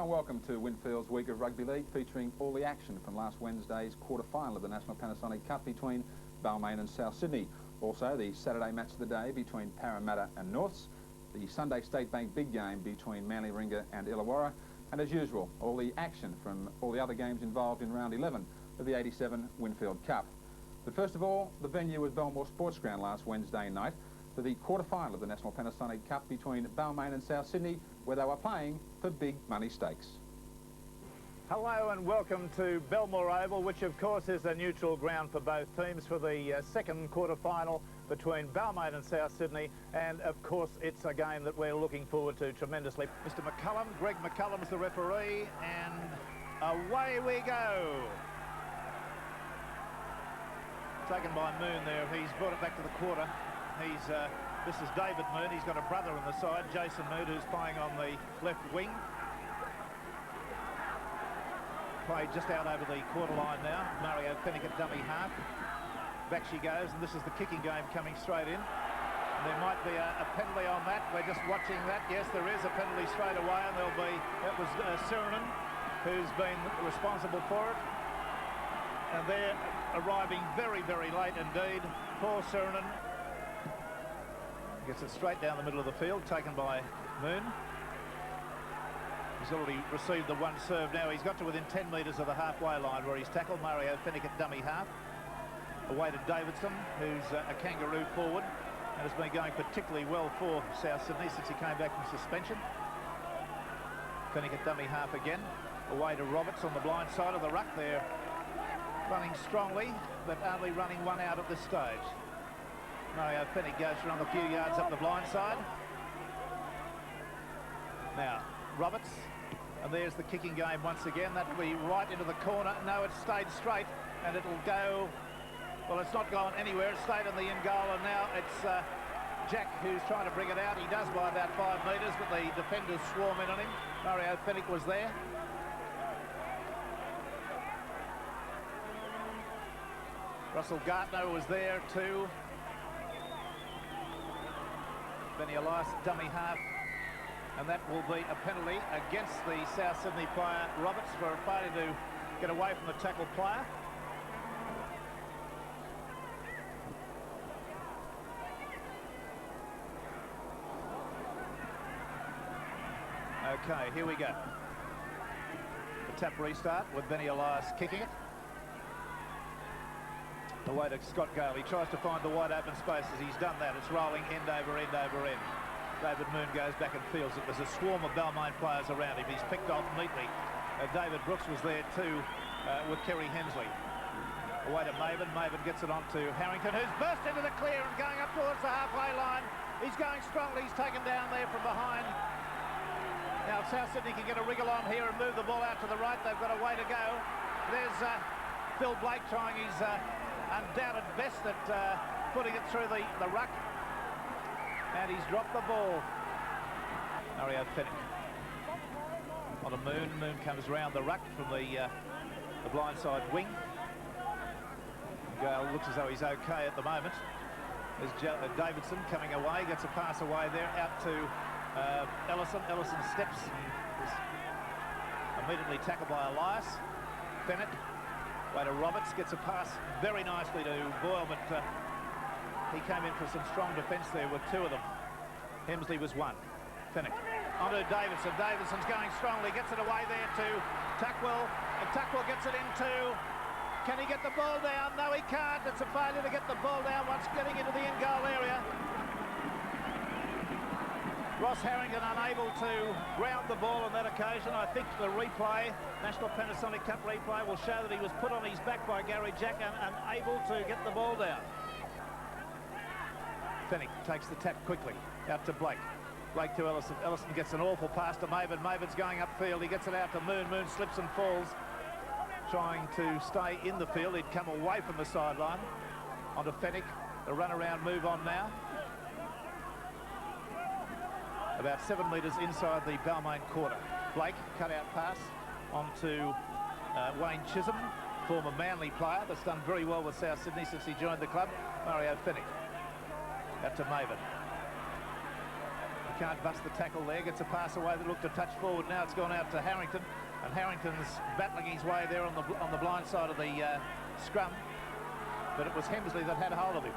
and welcome to Winfield's week of Rugby League, featuring all the action from last Wednesday's quarter-final of the National Panasonic Cup between Balmain and South Sydney. Also, the Saturday match of the day between Parramatta and Norths, the Sunday State Bank big game between Manly, Warringah and Illawarra, and as usual, all the action from all the other games involved in round 11 of the 87 Winfield Cup. But first of all, the venue was Belmore Sports Ground last Wednesday night for the quarter-final of the National Panasonic Cup between Balmain and South Sydney, where they were playing for big money stakes. Hello and welcome to Belmore Oval, which of course is a neutral ground for both teams for the second quarter-final between Balmain and South Sydney, and of course it's a game that we're looking forward to tremendously. Mr. McCullum, Greg McCullum's the referee, and away we go. Taken by Moon there. He's brought it back to the quarter. This is David Moon. He's got a brother on the side, Jason Moon, who's playing on the left wing. Played just out over the quarter line now. Mario Fennick at dummy half. Back she goes, and this is the kicking game coming straight in. And there might be a penalty on that. We're just watching that. Yes, there is a penalty straight away, and there'll be, that was Sirinen who's been responsible for it. And they're arriving very, very late indeed. Poor Sirinen. Gets it straight down the middle of the field, taken by Moon. He's already received the one serve now. He's got to within 10 metres of the halfway line where he's tackled Mario Fennick at dummy half. Away to Davidson, who's a kangaroo forward and has been going particularly well for South Sydney since he came back from suspension. Fennick at dummy half again. Away to Roberts on the blind side of the ruck there. Running strongly, but only running one out at this stage. Mario Fennick goes around a few yards up the blind side. Now, Roberts, and there's the kicking game once again. That'll be right into the corner. No, it stayed straight, and it'll go... Well, it's not gone anywhere. It stayed in the in goal, and now it's Jack who's trying to bring it out. He does by about 5 metres, but the defenders swarm in on him. Mario Fennick was there. Russell Gartner was there too. Benny Elias, dummy half, and that will be a penalty against the South Sydney player Roberts for a failure to get away from the tackle player. Okay, here we go. The tap restart with Benny Elias kicking it. Away to Scott Gale. He tries to find the wide open spaces. He's done that. It's rolling end over end over end. David Moon goes back and fields it. There's a swarm of Balmain players around him. He's picked off neatly. David Brooks was there too with Kerry Hensley. Away to Maven. Maven gets it on to Harrington, who's burst into the clear and going up towards the halfway line. He's going strongly. He's taken down there from behind. Now South Sydney can get a wriggle on here and move the ball out to the right. They've got a way to go. There's Phil Blake trying his undoubted best at putting it through the ruck, and he's dropped the ball. Mario Fennick on a Moon. Moon comes round the ruck from the blindside wing. Gale looks as though he's okay at the moment. There's Davidson coming away, gets a pass away there out to Ellison. Ellison steps and is immediately tackled by Elias. Bennett. Way to Roberts, gets a pass very nicely to Boyle, but he came in for some strong defence there with two of them. Hemsley was one. Fennick. On to Davidson. Davidson's going strongly, gets it away there to Tackwell, and Tackwell gets it in too. Can he get the ball down? No, he can't. It's a failure to get the ball down once getting into the in-goal area. Ross Harrington unable to ground the ball on that occasion. I think the replay, National Panasonic Cup replay, will show that he was put on his back by Gary Jack and unable to get the ball down. Fennick takes the tap quickly out to Blake. Blake to Ellison. Ellison gets an awful pass to Maven. Maven's going upfield. He gets it out to Moon. Moon slips and falls, trying to stay in the field. He'd come away from the sideline. On to Fennick. The run around move on now. About 7 metres inside the Balmain quarter. Blake, cut-out pass onto Wayne Chisholm, former Manly player that's done very well with South Sydney since he joined the club. Mario Fennick. Out to Maven. He can't bust the tackle there. Gets a pass away that looked a touch forward. Now it's gone out to Harrington, and Harrington's battling his way there on the blind side of the scrum. But it was Hemsley that had hold of him.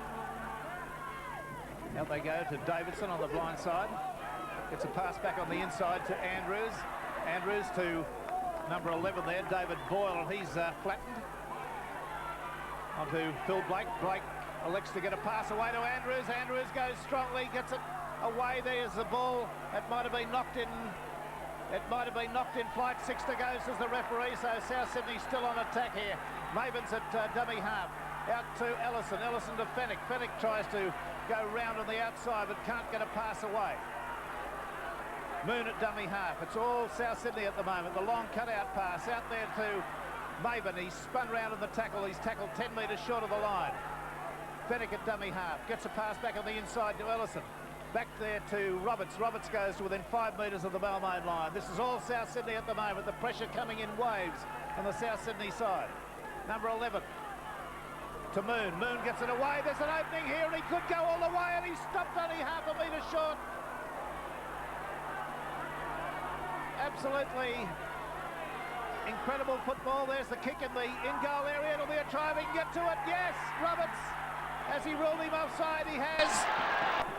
Out they go to Davidson on the blind side. Gets a pass back on the inside to Andrews. Andrews to number 11 there, David Boyle, and he's flattened. Onto Phil Blake. Blake elects to get a pass away to Andrews. Andrews goes strongly, gets it away. There's the ball. It might have been knocked in. It might have been knocked in flight. 6 to go, says the referee. So South Sydney still on attack here. Maven's at dummy half. Out to Ellison. Ellison to Fennick. Fennick tries to go round on the outside but can't get a pass away. Moon at dummy half. It's all South Sydney at the moment. The long cutout pass out there to Maven. He's spun round in the tackle. He's tackled 10 metres short of the line. Fennick at dummy half. Gets a pass back on the inside to Ellison. Back there to Roberts. Roberts goes to within 5 metres of the Balmain line. This is all South Sydney at the moment. The pressure coming in waves on the South Sydney side. Number 11 to Moon. Moon gets it away. There's an opening here and he could go all the way and he's stopped only half a metre short. Absolutely incredible football. There's the kick in the in-goal area. It'll be a try if he can get to it. Yes, Roberts, has he ruled him offside? He has.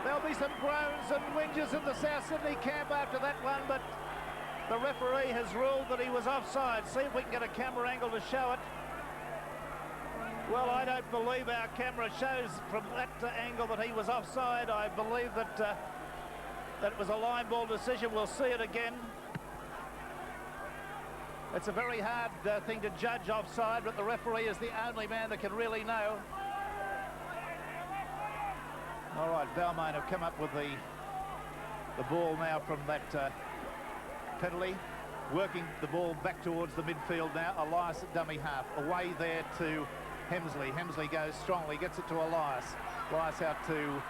There'll be some groans and whinges in the South Sydney camp after that one, but the referee has ruled that he was offside. See if we can get a camera angle to show it. Well, I don't believe our camera shows from that angle that he was offside. I believe that that it was a line ball decision. We'll see it again. It's a very hard thing to judge offside, but the referee is the only man that can really know. All right, Balmain have come up with the ball now from that penalty. Working the ball back towards the midfield now. Elias at dummy half. Away there to Hemsley. Hemsley goes strongly, gets it to Elias. Elias out to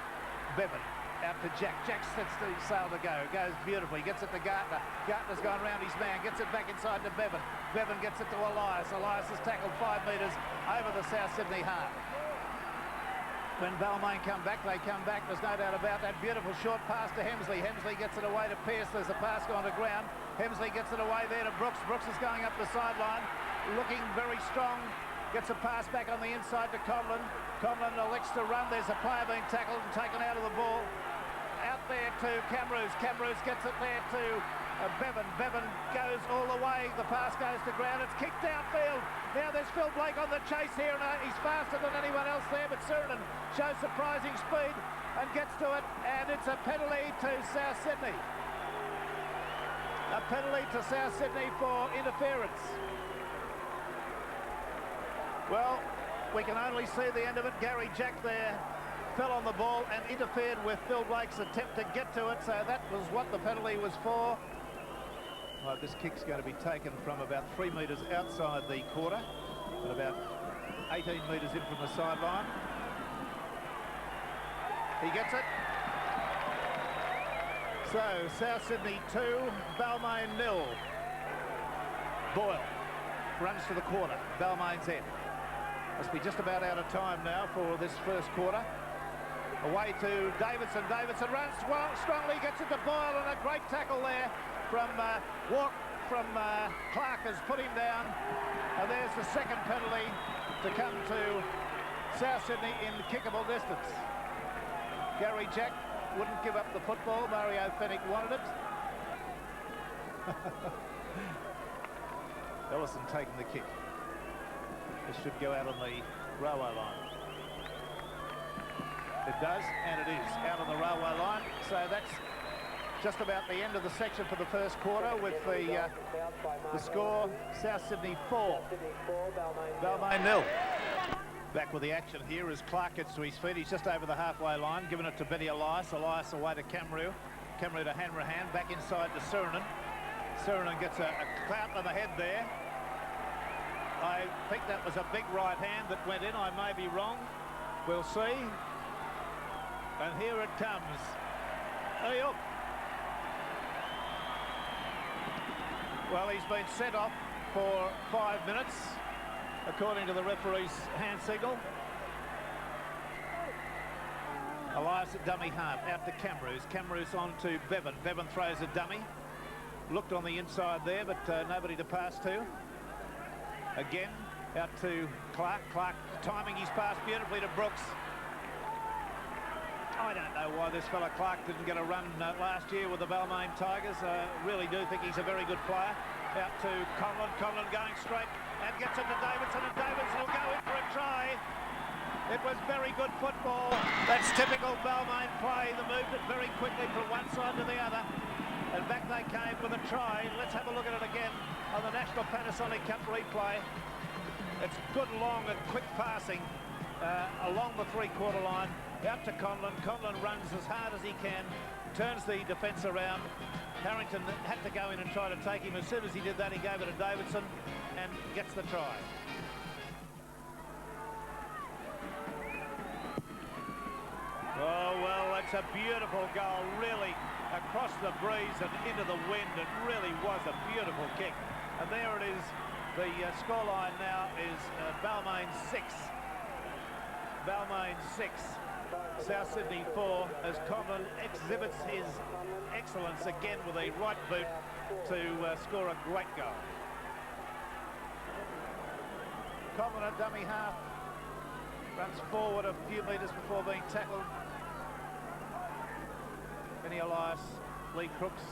Bevan. Out to Jack. Jack sets the sail to go. Goes beautifully. Gets it to Gartner. Gartner's gone round his man. Gets it back inside to Bevan. Bevan gets it to Elias. Elias has tackled 5 metres over the South Sydney half. When Balmain come back, they come back. There's no doubt about that. Beautiful short pass to Hemsley. Hemsley gets it away to Pearce. There's a pass gone to ground. Hemsley gets it away there to Brooks. Brooks is going up the sideline. Looking very strong. Gets a pass back on the inside to Conlon. Conlon elects to run. There's a player being tackled and taken out of the ball. Out there to Camrose. Camrose gets it there to Bevan. Bevan goes all the way. The pass goes to ground. It's kicked downfield. Now there's Phil Blake on the chase here, and he's faster than anyone else there, but Surinan shows surprising speed and gets to it, and it's a penalty to South Sydney. A penalty to South Sydney for interference. Well, we can only see the end of it. Gary Jack there fell on the ball and interfered with Phil Blake's attempt to get to it, so that was what the penalty was for. Well, this kick's going to be taken from about 3 metres outside the quarter and about 18 metres in from the sideline. He gets it. So, South Sydney 2, Balmain 0. Boyle runs to the quarter. Balmain's in. Must be just about out of time now for this first quarter. Away to Davidson. Davidson runs strongly, gets it to Boyle, and a great tackle there from Clark has put him down. And there's the second penalty to come to South Sydney in kickable distance. Gary Jack wouldn't give up the football. Mario Fennick wanted it. Ellison taking the kick. This should go out on the railway line. It does, and it is out on the railway line. So that's just about the end of the section for the first quarter, with the score: South Sydney 4, Balmain 0. Back with the action here as Clark gets to his feet. He's just over the halfway line, giving it to Benny Elias. Elias away to Camrue. Camrue to Hanrahan, back inside to Surinan. Surinan gets a clout on the head there. I think that was a big right hand that went in. I may be wrong. We'll see. And here it comes. Hey up. Well, he's been sent off for 5 minutes, according to the referee's hand signal. Elias at dummy half, out to Camrose. Camrose on to Bevan. Bevan throws a dummy. Looked on the inside there, but nobody to pass to. Again, out to Clark. Clark timing his pass beautifully to Brooks. I don't know why this fella Clark didn't get a run last year with the Balmain Tigers. I really do think he's a very good player. Out to Conlon. Conlon going straight and gets it to Davidson, and Davidson will go in for a try. It was very good football. That's typical Balmain play. They moved it very quickly from one side to the other. And back they came with a try. Let's have a look at it again on the National Panasonic Cup replay. It's good, long and quick passing along the three-quarter line. Out to Conlon. Conlon runs as hard as he can, turns the defence around. Harrington had to go in and try to take him. As soon as he did that, he gave it to Davidson and gets the try. Oh, well, that's a beautiful goal, really, across the breeze and into the wind. It really was a beautiful kick. And there it is. The scoreline now is Balmain 6. Balmain 6. South Sydney 4, as Conlon exhibits his excellence again with a right boot to score a great goal. Conlon at dummy half, runs forward a few metres before being tackled. Benny Elias, Lee Crooks,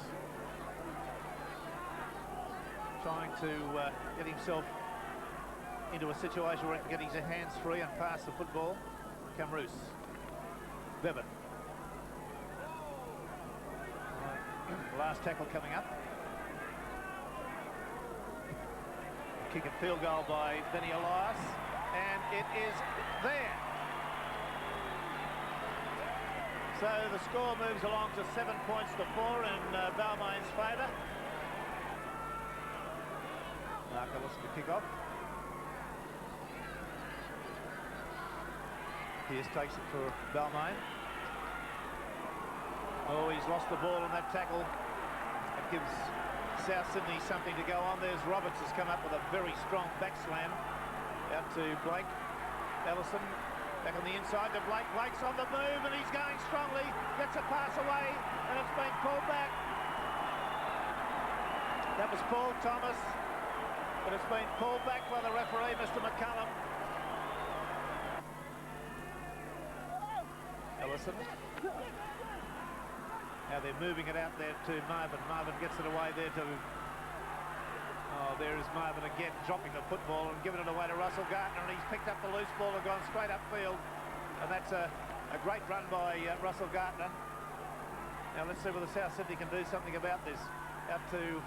trying to get himself into a situation where he can get his hands free and pass the football. Camrose. Bevan. Last tackle coming up. Kick and field goal by Benny Elias, and it is there. So the score moves along to 7 points to 4 in Balmain's favour. Mark Ellison to kick off. Pearce takes it for Balmain. Oh, he's lost the ball in that tackle. It gives South Sydney something to go on. There's Roberts has come up with a very strong back slam. Out to Blake. Ellison back on the inside to Blake. Blake's on the move and he's going strongly. Gets a pass away and it's been pulled back. That was Paul Thomas, but it's been pulled back by the referee, Mr. McCullum. Ellison. Now they're moving it out there to Marvin. Marvin gets it away there to... Oh, there is Marvin again, dropping the football and giving it away to Russell Gardner, and he's picked up the loose ball and gone straight upfield. And that's a great run by Russell Gardner. Now let's see whether South Sydney can do something about this. Out to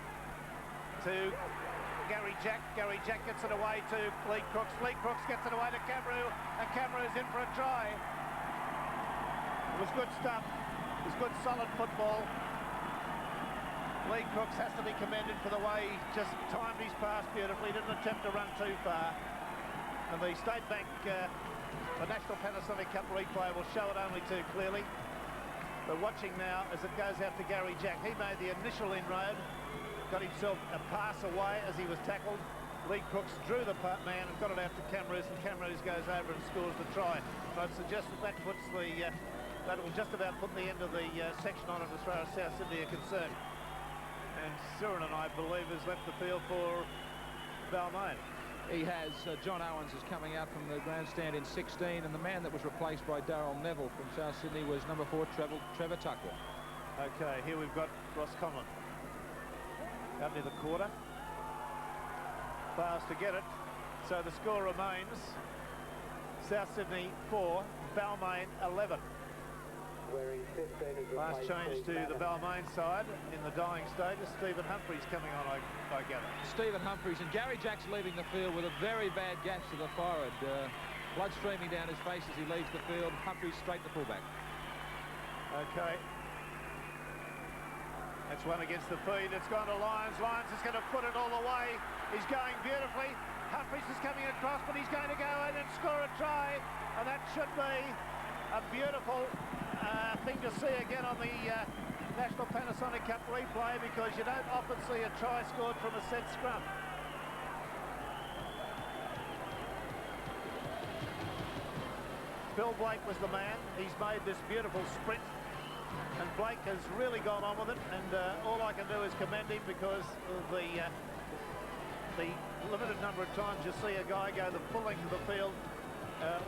Gary Jack. Gary Jack gets it away to Lee Crooks. Lee Crooks gets it away to Camrose, and Camrose's in for a try. It was good stuff. It was good, solid football. Lee Crooks has to be commended for the way he just timed his pass beautifully. Didn't attempt to run too far. And the State Bank, the National Panasonic Cup replay will show it only too clearly. But watching now as it goes out to Gary Jack. He made the initial inroad, got himself a pass away as he was tackled. Lee Crooks drew the man and got it out to Camrose, and Camrose goes over and scores the try. So I'd suggest that puts the... that will just about put the end of the section on it as far as South Sydney are concerned. And Suranen, I believe, has left the field for Balmain. He has. John Owens is coming out from the grandstand in 16, and the man that was replaced by Darryl Neville from South Sydney was number 4, Trevor Tucker. Okay, here we've got Ross Conlon out near the quarter. Fails to get it. So the score remains South Sydney 4, Balmain 11. Last change to the Balmain side in the dying stages. Stephen Humphries coming on, I gather. Stephen Humphries, and Gary Jack's leaving the field with a very bad gash to the forehead. Blood streaming down his face as he leaves the field. Humphries straight to fullback. Okay. That's one against the feed. It's gone to Lyons. Lyons is going to put it all the way. He's going beautifully. Humphries is coming across, but he's going to go in and score a try. And that should be a beautiful thing to see again on the National Panasonic Cup replay, because you don't often see a try scored from a set scrum. Phil Blake was the man. He's made this beautiful sprint, and Blake has really gone on with it, and all I can do is commend him, because of the limited number of times you see a guy go the full length of the field,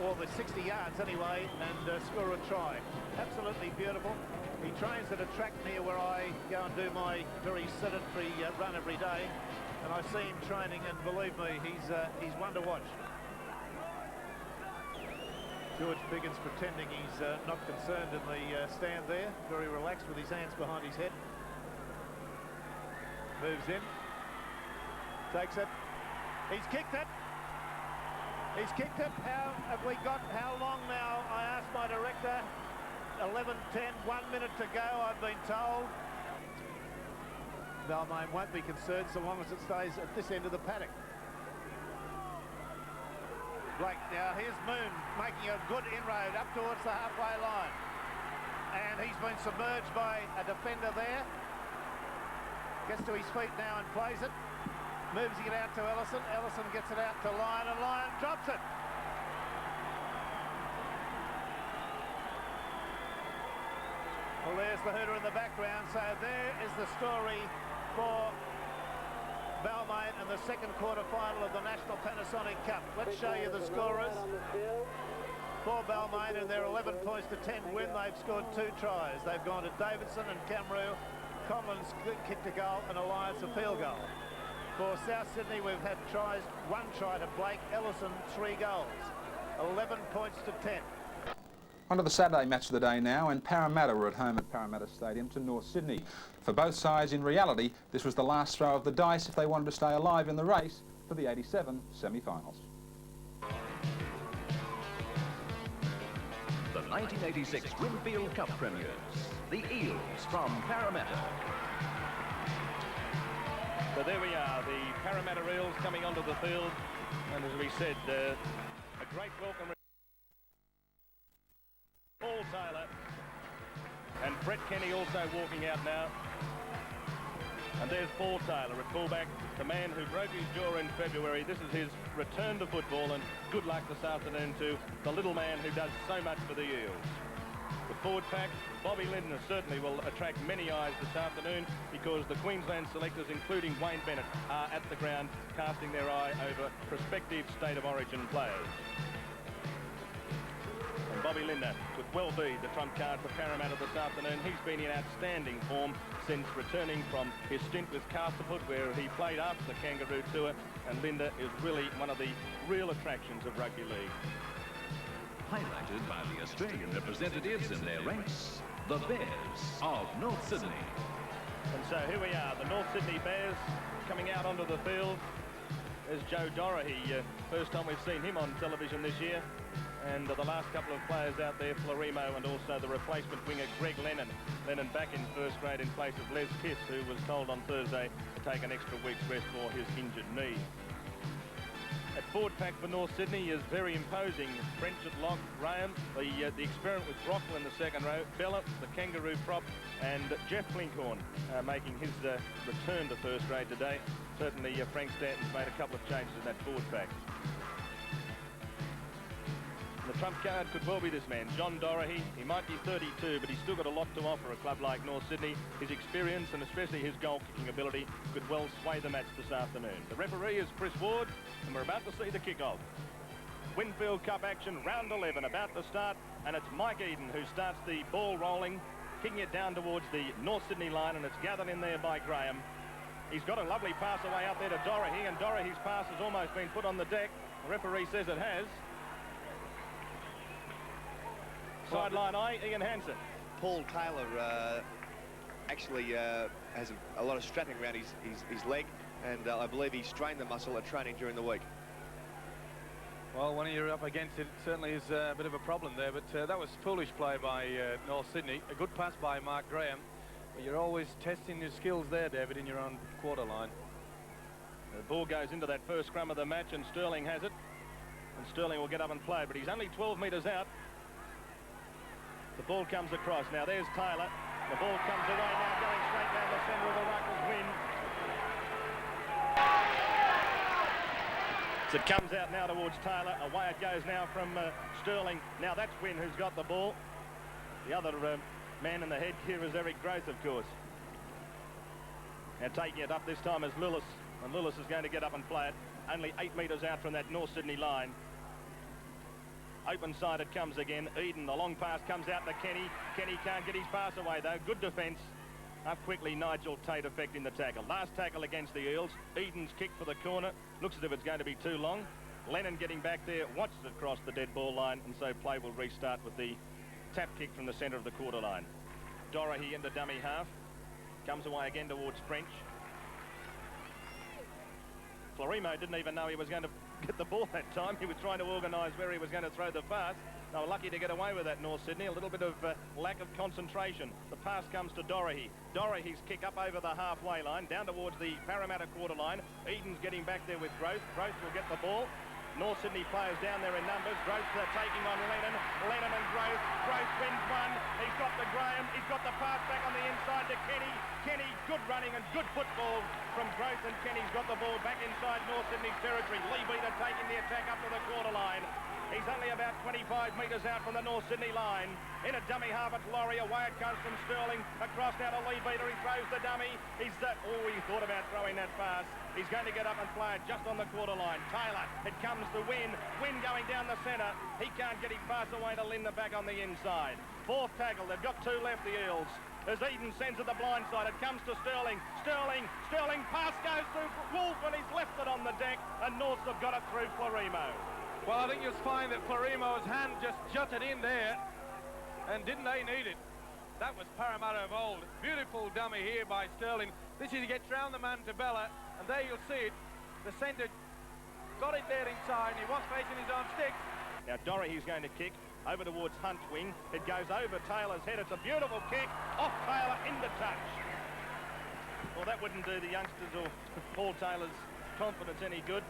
or the 60 yards anyway, and score a try. Absolutely beautiful. He trains at a track near where I go and do my very sedentary run every day, and I see him training, and believe me, he's one to watch. George Biggins pretending he's not concerned in the stand there, very relaxed with his hands behind his head. Moves in, takes it, he's kicked it. He's kicked it. How have we got? How long now? I asked my director. 11:10, 1 minute to go, I've been told. Balmain won't be concerned so long as it stays at this end of the paddock. Blake, now here's Moon making a good inroad up towards the halfway line. And he's been submerged by a defender there. Gets to his feet now and plays it. Moves it out to Ellison. Ellison gets it out to Lyon, and Lyon drops it. Well, there's the hooter in the background. So there is the story for Balmain and the second quarter-final of the National Panasonic Cup. Let's show you the scorers. For Balmain, in their 11 points to 10 win, they've scored 2 tries. They've gone to Davidson and Cameron. Collins kicked a goal, and Alliance a field goal. For South Sydney, we've had tries, 1 try to Blake, Ellison 3 goals. 11 points to 10. On to the Saturday match of the day now, and Parramatta were at home at Parramatta Stadium to North Sydney. For both sides, in reality, this was the last throw of the dice if they wanted to stay alive in the race for the 87 semi-finals. The 1986 Winfield Cup premiers, the Eels from Parramatta. So there we are, the Parramatta Eels coming onto the field, and as we said, a great welcome. Paul Taylor and Brett Kenny also walking out now. And there's Paul Taylor at fullback, the man who broke his jaw in February. This is his return to football, and good luck this afternoon to the little man who does so much for the Eels. The forward pack, Bobby Lindner certainly will attract many eyes this afternoon, because the Queensland selectors, including Wayne Bennett, are at the ground casting their eye over prospective State of Origin players. And Bobby Lindner would well be the trump card for Parramatta this afternoon. He's been in outstanding form since returning from his stint with Castleput, where he played after the Kangaroo Tour, and Lindner is really one of the real attractions of rugby league. Highlighted by the Australian representatives in their ranks, the Bears of North Sydney. And so here we are, the North Sydney Bears coming out onto the field. There's Joe Doherty, first time we've seen him on television this year. And the last couple of players out there, Florimo, and also the replacement winger Greg Lennon. Lennon back in first grade in place of Les Kiss, who was told on Thursday to take an extra week's rest for his injured knee. At forward pack for North Sydney is very imposing. French at lock, Graham, the experiment with Brockle in the second row, Bella, the Kangaroo prop, and Jeff Blinkhorn making his return to first grade today. Certainly Frank Stanton's made a couple of changes in that forward pack. The trump card could well be this man, John Doherty. He might be 32, but he's still got a lot to offer a club like North Sydney. His experience and especially his goal-kicking ability could well sway the match this afternoon. The referee is Chris Ward, and we're about to see the kick-off. Winfield Cup action, round 11, about to start, and it's Mike Eden who starts the ball rolling, kicking it down towards the North Sydney line, and it's gathered in there by Graham. He's got a lovely pass away out there to Doherty, and Doherty's pass has almost been put on the deck. The referee says it has. Sideline eye, Ian Hansen. Paul Taylor actually has a lot of strapping around his leg, and I believe he strained the muscle at training during the week. Well, when you're up against it, it certainly is a bit of a problem there, but that was foolish play by North Sydney. A good pass by Mark Graham, but you're always testing your skills there, David, in your own quarter line. The ball goes into that first scrum of the match, and Sterling has it. And Sterling will get up and play, but he's only 12 metres out. The ball comes across. Now there's Taylor. The ball comes away now, going straight down the centre of the ruckers win. So it comes out now towards Taylor. Away it goes now from Sterling. Now that's Wynn who's got the ball. The other man in the head here is Eric Growth, of course. Now taking it up this time is Lillis. And Lillis is going to get up and play it. Only 8 metres out from that North Sydney line. Open side it comes again. Eden, the long pass comes out to Kenny. Kenny can't get his pass away though. Good defence. Up quickly, Nigel Tate affecting the tackle. Last tackle against the Eels. Eden's kick for the corner. Looks as if it's going to be too long. Lennon getting back there, watches it cross the dead ball line, and so play will restart with the tap kick from the centre of the quarter line. Dorahy into dummy half. Comes away again towards French. Florimo didn't even know he was going to get the ball that time. He was trying to organise where he was going to throw the pass. They were lucky to get away with that, North Sydney. A little bit of lack of concentration. The pass comes to Dorahy. Dorahy's kick up over the halfway line, down towards the Parramatta quarter line. Eden's getting back there with Growth. Growth will get the ball. North Sydney players down there in numbers. Growth taking on Lennon. Lennon and Growth. Growth wins one. He's got the Graham. He's got the pass back on the inside to Kenny. Kenny, good running and good football from Growth, and Kenny's got the ball back inside North Sydney's territory. Lee Beater taking the attack up to the quarter line. He's only about 25 metres out from the North Sydney line. In a dummy half at Laurie. Away it comes from Sterling. Across now to Lee Beater. He throws the dummy. He thought about throwing that pass. He's going to get up and play it just on the quarter line. Taylor. It comes to Wynn. Wynn going down the centre. He can't get his pass away to Linda back on the inside. Fourth tackle. They've got 2 left, the Eels. As Eden sends it the blind side, it comes to Sterling. Sterling. Pass goes to Wolf, and he's left it on the deck. And Norths have got it through Florimo. Well, I think you'll find that Florimo's hand just jutted in there, and didn't they need it? That was Parramatta of old. Beautiful dummy here by Sterling. This is he gets round the man to Bella, and there you'll see it. The centre got it there inside, and he was facing his own stick. Now Dorahy's going to kick over towards Hunt's wing. It goes over Taylor's head. It's a beautiful kick off Taylor into touch. Well, that wouldn't do the youngsters or Paul Taylor's confidence any good.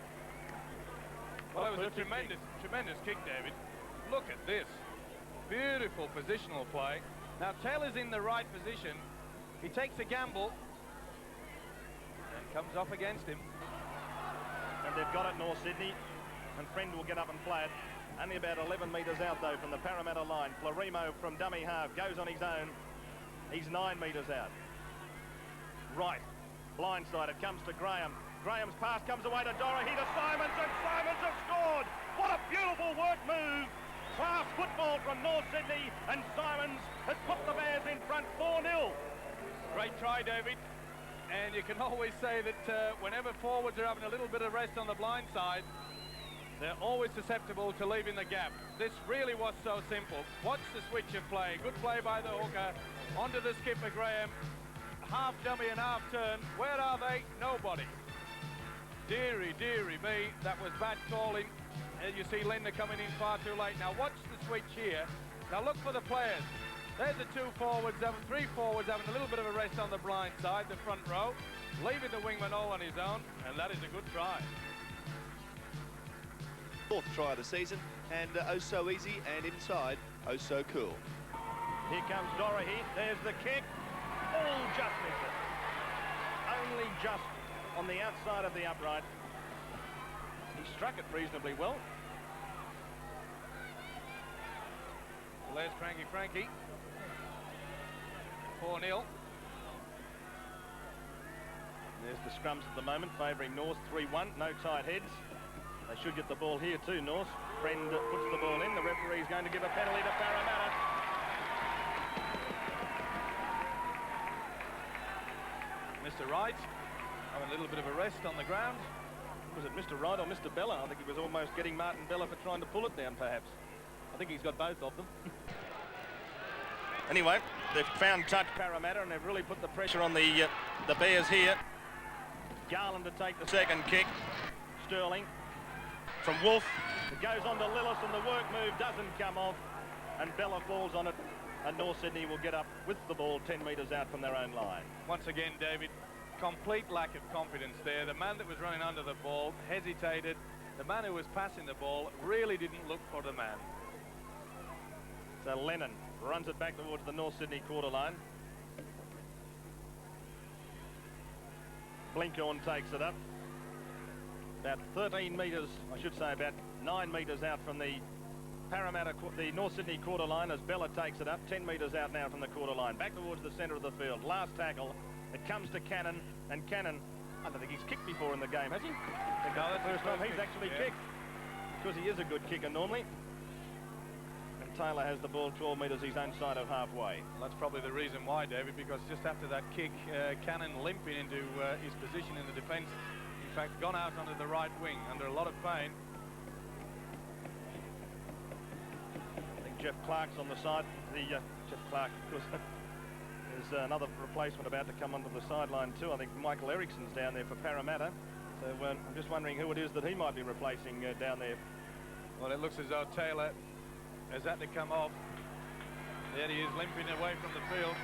Well, that was a tremendous kick, David. Look at this. Beautiful positional play. Now, Taylor's in the right position. He takes a gamble and comes up against him. And they've got it, North Sydney. And Friend will get up and play it. Only about 11 metres out, though, from the Parramatta line. Florimo from dummy half goes on his own. He's 9 metres out. Right. Blindside. It comes to Graham. Graham's pass comes away to Dorahy to Simons, and Simons have scored! What a beautiful work move! Class football from North Sydney, and Simons has put the Bears in front 4-0. Great try, David. And you can always say that whenever forwards are having a little bit of rest on the blind side, they're always susceptible to leaving the gap. This really was so simple. Watch the switch of play. Good play by the hooker. Onto the skipper, Graham. Half dummy and half turn. Where are they? Nobody. Deary me, that was bad calling. And you see Linda coming in far too late. Now watch the switch here. Now look for the players. There's the 2 forwards, 3 forwards having a little bit of a rest on the blind side, the front row, leaving the wingman all on his own, and that is a good try. 4th try of the season, and oh so easy, and inside, oh so cool. Here comes Dorahy. There's the kick. All just missed it. Only just on the outside of the upright. He struck it reasonably well. Well, there's Cranky Frankie. 4-0. There's the scrums at the moment, favouring North 3-1. No tight heads. They should get the ball here too, North. Friend puts the ball in. The referee's going to give a penalty to Parramatta. Mr. Wright having a little bit of a rest on the ground. Was it Mr. Wright or Mr. Bella? I think he was almost getting Martin Bella for trying to pull it down, perhaps. I think he's got both of them. Anyway, they've found touch Parramatta, and they've really put the pressure on the Bears here. Garland to take the second kick. Sterling from Wolf. It goes on to Lillis, and the work move doesn't come off. And Bella falls on it, and North Sydney will get up with the ball 10 metres out from their own line. Once again, David, complete lack of confidence there. The man that was running under the ball hesitated. The man who was passing the ball really didn't look for the man. So Lennon runs it back towards the North Sydney quarter line. Blinkhorn takes it up. about 13 metres, I should say about 9 metres out from the Parramatta, the North Sydney quarter line as Bella takes it up, 10 metres out now from the quarter line, back towards the centre of the field. Last tackle, it comes to Cannon, and Cannon, I don't think he's kicked before in the game, has he? I think that's the first time he's actually kicked, because he is a good kicker normally. And Taylor has the ball 12 metres his own side of halfway. Well, that's probably the reason why, David, because just after that kick, Cannon limping into his position in the defence, in fact, gone out onto the right wing under a lot of pain. I think Jeff Clark's on the side. Jeff Clark, of course, there's another replacement about to come onto the sideline too. I think Michael Ericsson's down there for Parramatta. So I'm just wondering who it is that he might be replacing down there. Well, it looks as though Taylor has had to come off. There he is, limping away from the field.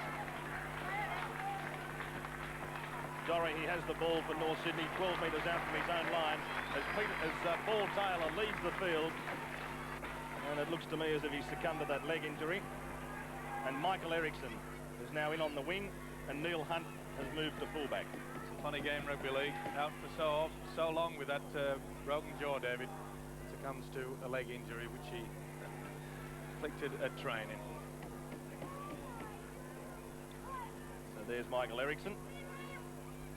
Dorry, he has the ball for North Sydney, 12 metres out from his own line as Paul Taylor leaves the field. And it looks to me as if he's succumbed to that leg injury. And Michael Ericsson is now in on the wing, and Neil Hunt has moved to fullback. It's a funny game, rugby league. Out for so long with that broken jaw, David. Succumbs to a leg injury, which he inflicted at training. So there's Michael Ericsson,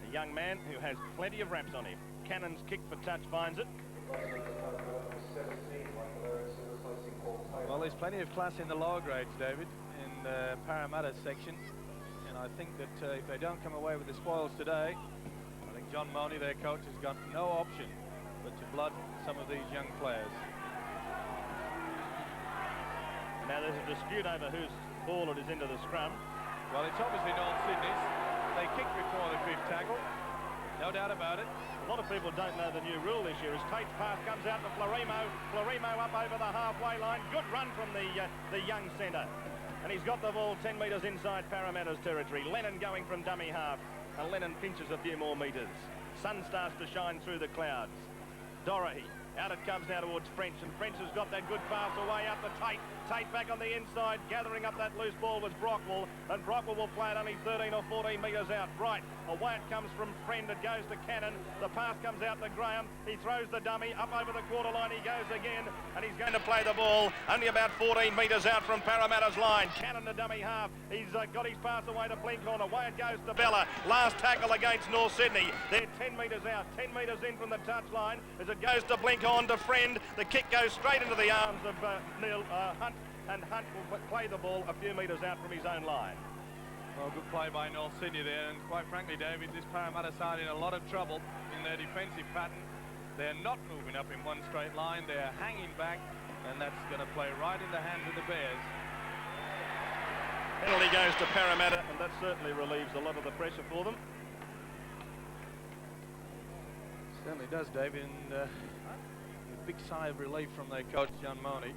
a young man who has plenty of raps on him. Cannon's kick for touch finds it. Well, there's plenty of class in the lower grades, David, in the Parramatta section. And I think that if they don't come away with the spoils today, I think John Money, their coach, has got no option but to blood some of these young players. Now there's a dispute over whose ball it is into the scrum. Well, it's obviously North Sydney's. They kicked before the fifth tackle. No doubt about it. A lot of people don't know the new rule this year as Tate's pass comes out to Florimo. Florimo up over the halfway line. Good run from the young centre. And he's got the ball 10 metres inside Parramatta's territory. Lennon going from dummy half. And Lennon pinches a few more metres. Sun starts to shine through the clouds. Doherty. Out it comes now towards French, and French has got that good pass away up to Tate. Tate back on the inside, gathering up that loose ball was Brockwell, and Brockwell will play it only 13 or 14 metres out. Right, away it comes from Friend, it goes to Cannon. The pass comes out to Graham. He throws the dummy up over the quarter line. He goes again, and he's going to play the ball only about 14 metres out from Parramatta's line. Cannon the dummy half. He's got his pass away to Blinkhorn. Away it goes to Bella. Last tackle against North Sydney. They're 10 metres out, 10 metres in from the touch line as it goes to Blinkhorn to Friend. The kick goes straight into the arms of Neil Hunt, and Hunt will play the ball a few metres out from his own line. Well, good play by North Sydney there, and quite frankly, David, this Parramatta side in a lot of trouble in their defensive pattern. They're not moving up in one straight line, they're hanging back, and that's going to play right in the hands of the Bears. Penalty goes to Parramatta, and that certainly relieves a lot of the pressure for them. Certainly does, David, and a big sigh of relief from their coach, John Money.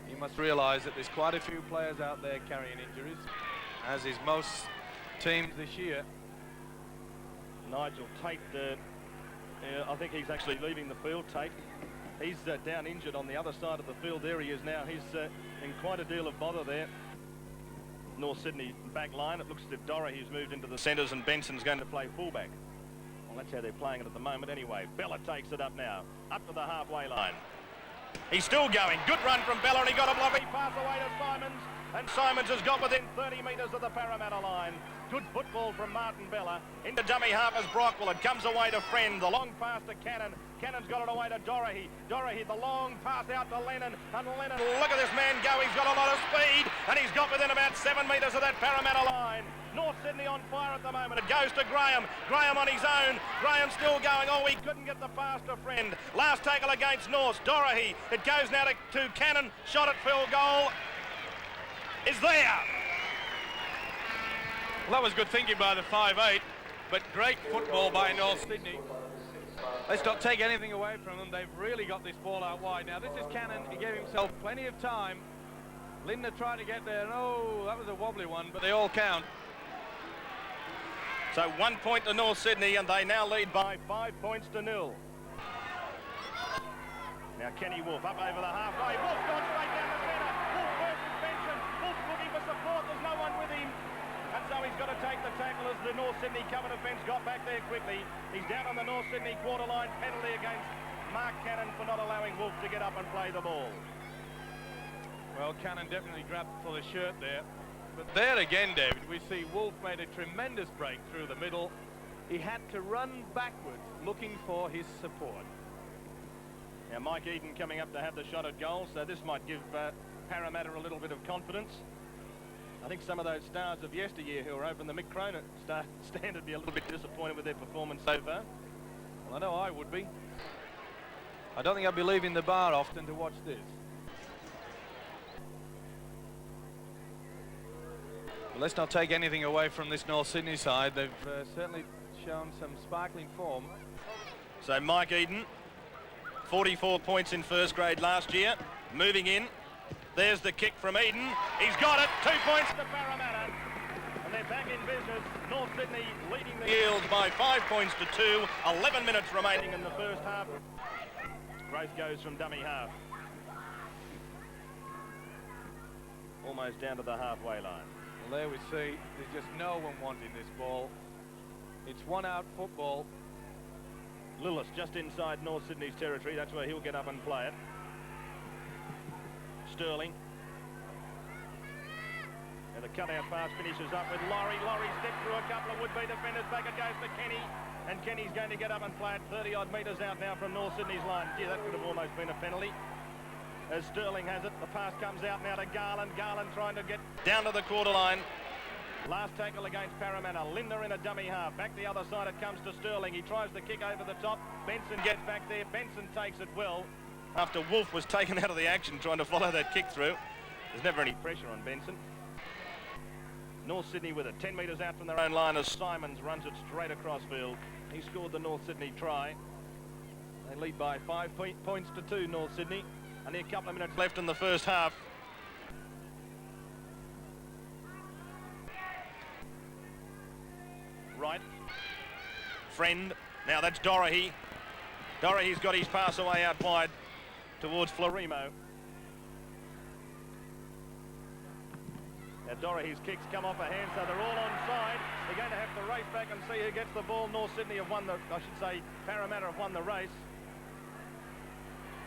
He must realise that there's quite a few players out there carrying injuries, as is most teams this year. Nigel Tate, I think he's actually leaving the field, Tate. He's down injured on the other side of the field. There he is now. He's in quite a deal of bother there. North Sydney back line. It looks as if Doherty's moved into the centres and Benson's going to play fullback. Well, that's how they're playing it at the moment anyway. Bella takes it up now, up to the halfway line. He's still going. Good run from Bella, and he got a blocky pass away to Simons. And Simons has got within 30 metres of the Parramatta line. Good football from Martin Bella. Into dummy half as Brockwell. It comes away to Friend. The long pass to Cannon. Cannon's got it away to Doherty. Doherty, the long pass out to Lennon. And Lennon, look at this man go. He's got a lot of speed. And he's got within about 7 metres of that Parramatta line. North Sydney on fire at the moment. It goes to Graham. Graham on his own. Graham still going. Oh, he couldn't get the pass to Friend. Last tackle against North. Doherty. It goes now to Cannon. Shot at field goal. Is there. Well, that was good thinking by the 5'8", but great football by North Sydney. Let's not take anything away from them. They've really got this ball out wide. Now, this is Cannon. He gave himself plenty of time. Lindner tried to get there. No, that was a wobbly one, but they all count. So 1 point to North Sydney, and they now lead by 5 points to 0. Now Kenny Wolf up over the halfway. Wolf gone straight down the centre. Wolf first suspension. Wolf looking for support. There's no one with him. And so he's got to take the tackle as the North Sydney cover defence got back there quickly. He's down on the North Sydney quarter line. Penalty against Mark Cannon for not allowing Wolf to get up and play the ball. Well, Cannon definitely grabbed for the shirt there. But there again, David, we see Wolf made a tremendous break through the middle. He had to run backwards looking for his support. Now Mike Eden coming up to have the shot at goal, so this might give Parramatta a little bit of confidence. I think some of those stars of yesteryear who were over in the Mick Cronin stand would be a little bit disappointed with their performance so far. Well, I know I would be. I don't think I'd be leaving the bar often to watch this. But let's not take anything away from this North Sydney side. They've certainly shown some sparkling form. So Mike Eden, 44 points in first grade last year, moving in. There's the kick from Eden. He's got it. 2 points to Parramatta. And they're back in business. North Sydney leading the Eels by 5 points to 2. 11 minutes remaining in the first half. Growth goes from dummy half. Almost down to the halfway line. Well, there we see there's just no one wanting this ball. It's one-out football. Lillis just inside North Sydney's territory. That's where he'll get up and play it. Sterling. And the cutout pass finishes up with Laurie. Laurie stepped through a couple of would-be defenders. Back it goes to Kenny. And Kenny's going to get up and play it 30-odd metres out now from North Sydney's line. Gee, that could have almost been a penalty. As Sterling has it, the pass comes out now to Garland. Garland trying to get down to the quarter line. Last tackle against Parramatta. Linda in a dummy half. Back the other side it comes to Sterling. He tries to kick over the top. Benson gets back there. Benson takes it well. After Wolf was taken out of the action trying to follow that kick through. There's never any pressure on Benson. North Sydney with it, 10 metres out from their own line as Simons runs it straight across field. He scored the North Sydney try. They lead by 5 points to 2, North Sydney. Only a couple of minutes left in the first half. Right. Friend. Now that's Dorahy. Dorahy's got his pass away out wide towards Florimo. Now Dorahy's kicks come off a hand, so they're all onside. They're going to have to race back and see who gets the ball. North Sydney have won the, I should say, Parramatta have won the race.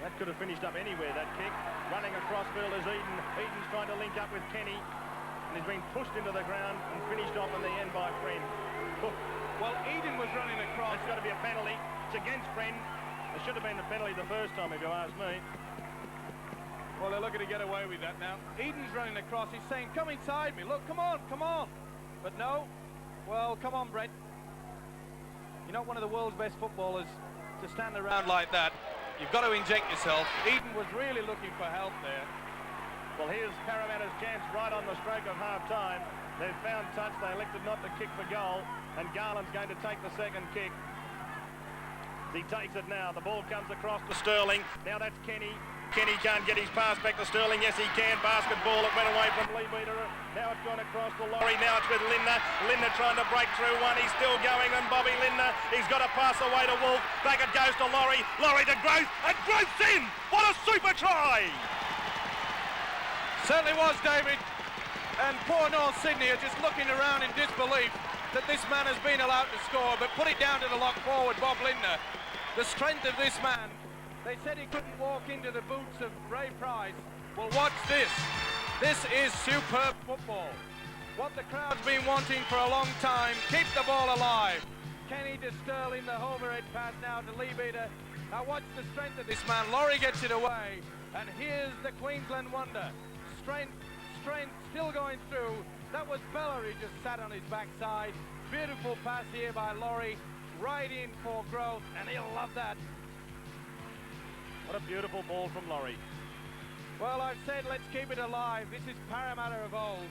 That could have finished up anywhere, that kick. Running across field is Eden. Eden's trying to link up with Kenny. And he's been pushed into the ground and finished off in the end by Friend. Well, Eden was running across. It's got to be a penalty. It's against Friend. It should have been the penalty the first time, if you ask me. Well, they're looking to get away with that now. Eden's running across. He's saying, come inside me. Look, come on, come on. But no. Well, come on, Brett. You're not one of the world's best footballers to stand around like that. You've got to inject yourself. Eden was really looking for help there. Well, here's Parramatta's chance right on the stroke of half-time. They've found touch. They elected not to kick for goal. And Garland's going to take the second kick. He takes it now. The ball comes across to Sterling. Now that's Kenny. Kenny can't get his pass back to Sterling. Yes, he can. Basketball. It went away from Lee Beater. Now it's gone across to Laurie. Now it's with Lindner. Lindner trying to break through one. He's still going. And Bobby Lindner. He's got a pass away to Wolf. Back it goes to Laurie. Laurie to Growth. And Growth's in. What a super try. Certainly was, David. And poor North Sydney are just looking around in disbelief that this man has been allowed to score. But put it down to the lock forward, Bob Lindner. The strength of this man. They said he couldn't walk into the boots of Ray Price. Well, watch this. This is superb football. What the crowd's been wanting for a long time. Keep the ball alive. Kenny to Sterling, the overhead pass now to Lee Beater. Now watch the strength of this man. Laurie gets it away. And here's the Queensland wonder. Strength, still going through. That was Beller, he just sat on his backside. Beautiful pass here by Laurie. Right in for Growth, and he'll love that. What a beautiful ball from Laurie. Well, I've said let's keep it alive. This is Parramatta of old.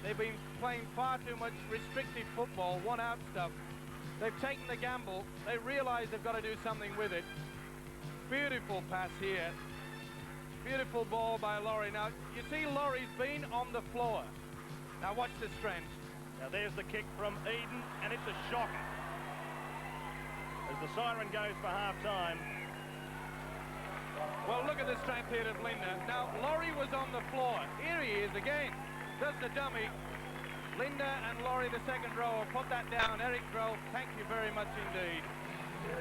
They've been playing far too much restricted football, one-out stuff. They've taken the gamble. They realise they've got to do something with it. Beautiful pass here. Beautiful ball by Laurie. Now, you see Laurie's been on the floor. Now, watch the strength. Now, there's the kick from Eden, and it's a shocker. As the siren goes for half-time. Well, look at the strength here of Lindner. Now, Laurie was on the floor. Here he is again. Does the dummy. Lindner and Laurie, the second row, put that down. Eric Grove, thank you very much indeed.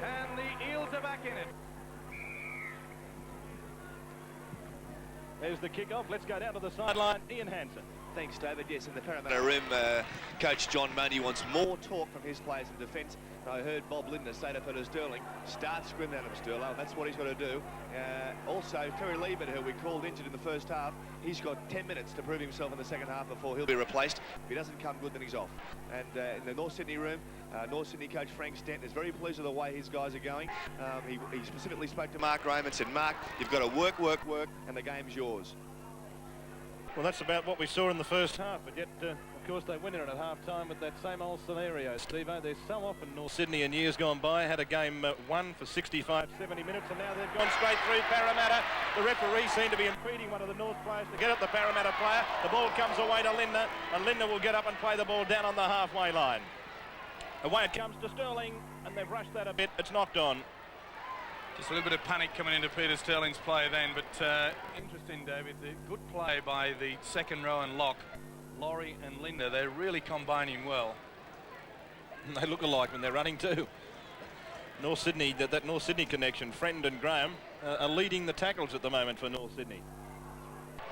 And the Eels are back in it. There's the kick-off. Let's go down to the sideline. Ian Hansen. Thanks, David. Yes, in the Parramatta room, Coach John Mooney wants more talk from his players in defence. I heard Bob Lindner say to Peter Sterling, start screaming at him, Sterling. That's what he's got to do. Also, Terry Liebert, who we called injured in the first half, he's got 10 minutes to prove himself in the second half before he'll be replaced. If he doesn't come good, then he's off. And in the North Sydney room, North Sydney coach Frank Stanton is very pleased with the way his guys are going. He specifically spoke to Mark Graeme and said, Mark, you've got to work, and the game's yours. Well, that's about what we saw in the first half, but yet, of course, they went in at half-time with that same old scenario, Steve-O. They're so often North Sydney in years gone by, had a game won for 65, 70 minutes, and now they've gone straight through Parramatta. The referee seemed to be impeding one of the North players to get at the Parramatta player. The ball comes away to Lindner, and Lindner will get up and play the ball down on the halfway line. Away it comes to Sterling, and they've rushed that a bit. It's knocked on. Just a little bit of panic coming into Peter Sterling's play then, but interesting, David. The good play by the second row and lock, Laurie and Linda. They're really combining well. And they look alike when they're running too. North Sydney, that North Sydney connection, Friend and Graham, are leading the tackles at the moment for North Sydney.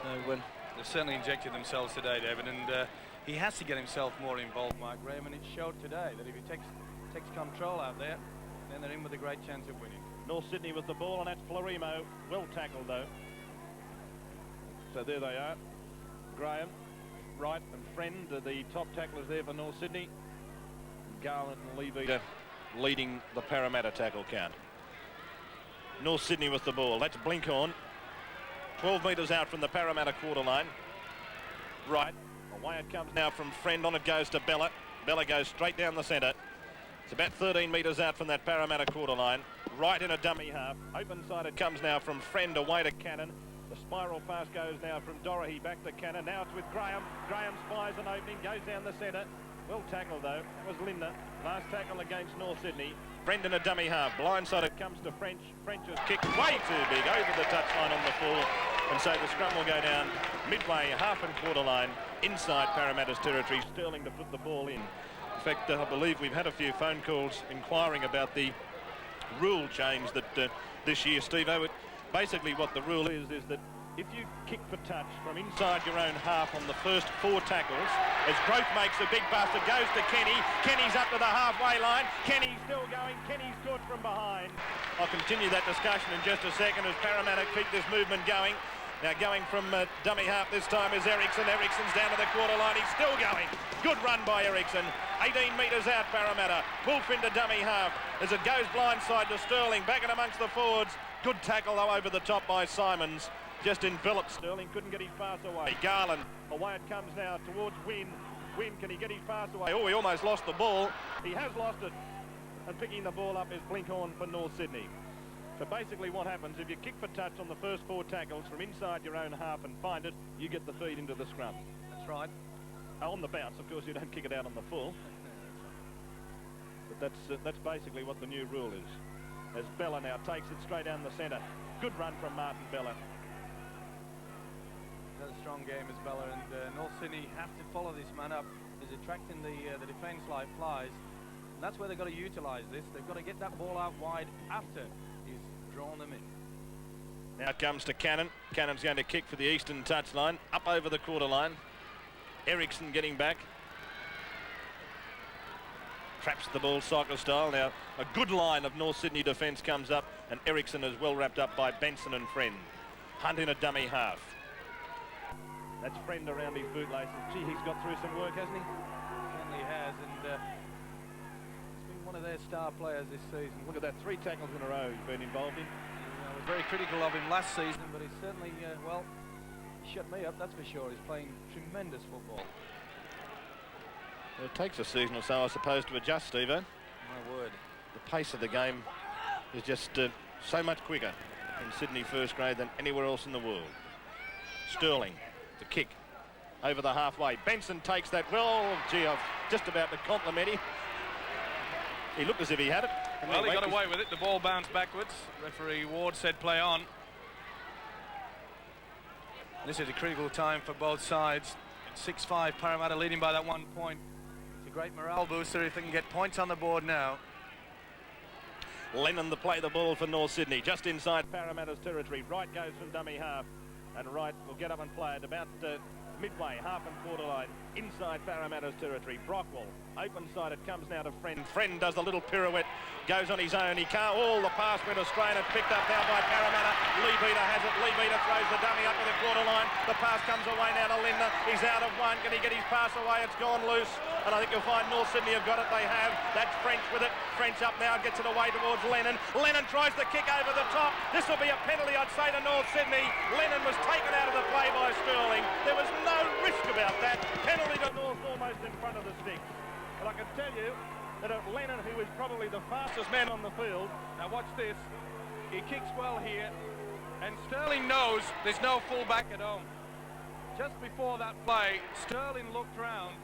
So they've certainly injected themselves today, David, and he has to get himself more involved, Mark Graham, and it showed today that if he takes control out there, then they're in with a great chance of winning. North Sydney with the ball, and that's Florimo. Well tackled, though. So there they are. Graham, Wright and Friend are the top tacklers there for North Sydney. Garland and Levy leading the Parramatta tackle count. North Sydney with the ball. That's Blinkhorn. 12 metres out from the Parramatta quarter line. Right. Away it comes now from Friend. On it goes to Bella. Bella goes straight down the centre. It's about 13 metres out from that Parramatta quarter line. Right in a dummy half. Open side it comes now from Friend away to Cannon. The spiral pass goes now from Dorahy back to Cannon. Now it's with Graham. Graham spies an opening, goes down the centre. Well tackled though. That was Lindner. Last tackle against North Sydney. Friend in a dummy half. Blindside it comes to French. French is kicked way too big over the touchline on the full. And so the scrum will go down midway, half and quarter line, inside Parramatta's territory. Sterling to put the ball in. In fact, I believe we've had a few phone calls inquiring about the rule change that this year, Steve-O. Basically what the rule is that if you kick for touch from inside your own half on the first 4 tackles, as Growth makes a big bust, it goes to Kenny. Kenny's up to the halfway line. Kenny's still going. Kenny's good from behind. I'll continue that discussion in just a second as Parramatta keep this movement going. Now going from dummy half this time is Eriksson. Eriksson's down to the quarter line. He's still going. Good run by Eriksson. 18 metres out, Parramatta. Wolf into dummy half as it goes blindside to Sterling. Back in amongst the forwards. Good tackle though over the top by Simons. Just enveloped Sterling. Couldn't get his pass away. Garland. Away it comes now towards Wynn. Wynn, can he get his pass away? Oh, he almost lost the ball. He has lost it. And picking the ball up is Blinkhorn for North Sydney. So basically what happens, if you kick for touch on the first 4 tackles from inside your own half and find it, you get the feed into the scrum. That's right. On the bounce, of course, you don't kick it out on the full. But that's basically what the new rule is. As Bella now takes it straight down the centre. Good run from Martin Bella. That's a strong game as Bella, and North Sydney have to follow this man up. He's attracting the defence like flies. And that's where they've got to utilise this. They've got to get that ball out wide after he's drawn them in. Now it comes to Cannon. Cannon's going to kick for the eastern touchline. Up over the quarter line. Eriksson getting back. Traps the ball soccer style. Now a good line of North Sydney defence comes up, and Eriksson is well wrapped up by Benson and Friend. Hunt in a dummy half. That's Friend around his bootlaces. Gee, he's got through some work, hasn't he? Certainly has, and he's been one of their star players this season. Look at that, 3 tackles in a row he's been involved in. I was very critical of him last season, but he's certainly, well, shut me up, that's for sure. He's playing tremendous football. Well, it takes a season or so, I suppose, to adjust, Steve-O. My word. The pace of the game is just so much quicker in Sydney first grade than anywhere else in the world. Sterling, the kick over the halfway. Benson takes that well. Oh, gee, I was just about to compliment him. He looked as if he had it. Well, he got away with it. The ball bounced backwards. Referee Ward said play on. This is a critical time for both sides. It's 6-5, Parramatta leading by that 1 point. It's a great morale booster if they can get points on the board now. Lennon to play the ball for North Sydney, just inside Parramatta's territory. Right goes from dummy half. and Wright will get up and play at about midway, half and quarter line, inside Parramatta's territory. Brookvale, open side, it comes now to Friend. Friend does the little pirouette, goes on his own. He can't, the pass went astray and it's picked up now by Parramatta. Lebeater has it, Lebeater throws the dummy up to the quarter line. The pass comes away now to Lindner. He's out of one, can he get his pass away? It's gone loose, and I think you'll find North Sydney have got it, they have. That's French with it, French up now, gets it away towards Lennon. Lennon tries the kick over the top. This will be a penalty, I'd say, to North Sydney. Lennon was taken out of the play by Sterling. There was no risk about that. Penalty to North almost in front of the sticks. But I can tell you that Lennon, who is probably the fastest man on the field. Now watch this. He kicks well here, and Sterling knows there's no fullback at home. Just before that play, Sterling looked round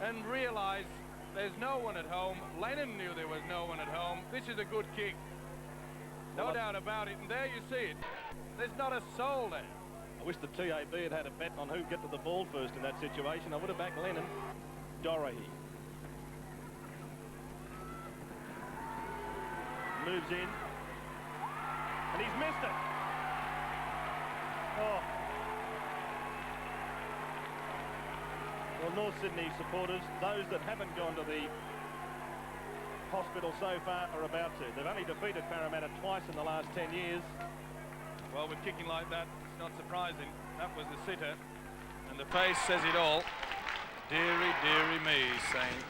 and realised there's no one at home. Lennon knew there was no one at home. This is a good kick. No doubt about it, and there you see it. There's not a soul there. I wish the TAB had had a bet on who'd get to the ball first in that situation. I would have backed Lennon. Dorahy moves in, and he's missed it. Oh. Well, North Sydney supporters, those that haven't gone to the hospital so far are about to. They've only defeated Parramatta twice in the last 10 years. Well, with kicking like that, it's not surprising. That was the sitter, and the face says it all. Dearie, dearie me, he's saying.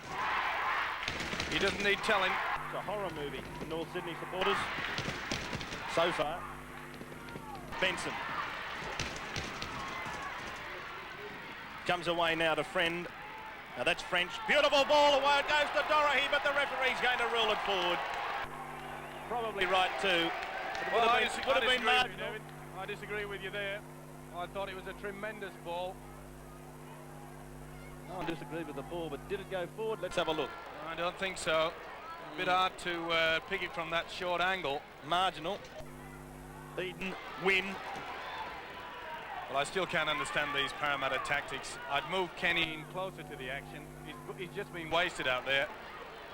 He doesn't need telling. It's a horror movie for North Sydney supporters so far. Benson comes away now to Friend. Now that's French. Beautiful ball away. It goes to Dorahy, but the referee's going to rule it forward. Probably right too. Well, I disagree with you, David. I disagree with you there. I thought it was a tremendous ball. No one disagreed with the ball, but did it go forward? Let's have a look. I don't think so. A bit hard to pick it from that short angle. Marginal. Eden, win. Well, I still can't understand these Parramatta tactics. I'd move Kenny in closer to the action. He's just been wasted out there.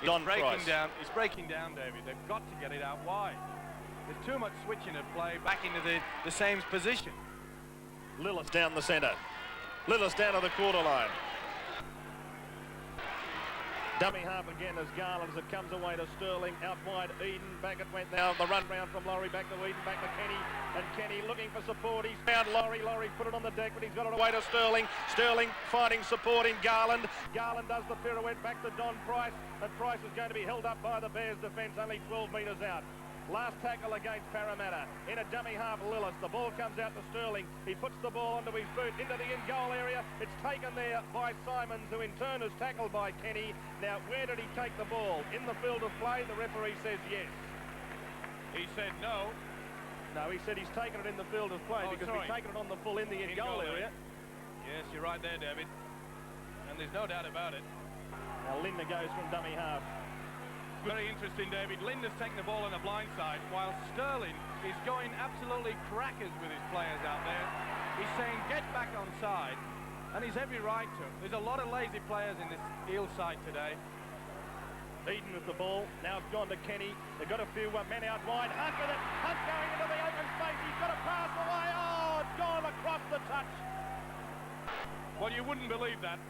He's breaking down. He's breaking down, David. They've got to get it out wide. There's too much switching at play back into the same position. Lillis down the centre. Lillis down to the quarter line. Dummy half again as Garland as it comes away to Sterling. Out wide, Eden. Back it went now. The run round from Laurie back to Eden. Back to Kenny. And Kenny looking for support. He's found Laurie. Laurie's put it on the deck, but he's got it away to Sterling. Sterling finding support in Garland. Garland does the pirouette back to Don Price. And Price is going to be held up by the Bears defence, only 12 metres out. Last tackle against Parramatta. In a dummy half, Lillis. The ball comes out to Sterling. He puts the ball onto his boot into the in-goal area. It's taken there by Simons, who in turn is tackled by Kenny. Now, where did he take the ball? In the field of play? The referee says yes. He said no. No, he said he's taken it in the field of play because he's taken it on the full in the in-goal area. Yes, you're right there, David. And there's no doubt about it. Now, Lindner goes from dummy half. Very interesting, David. Linder's taking the ball on the blind side, while Sterling is going absolutely crackers with his players out there. He's saying, get back on side, and he's every right to. There's a lot of lazy players in this Eels side today. Eden with the ball. Now it's gone to Kenny. They've got a few men out wide. Hunt with it. Hunt going into the open space. He's got a pass away. Oh, it's gone across the touch. Well, you wouldn't believe that.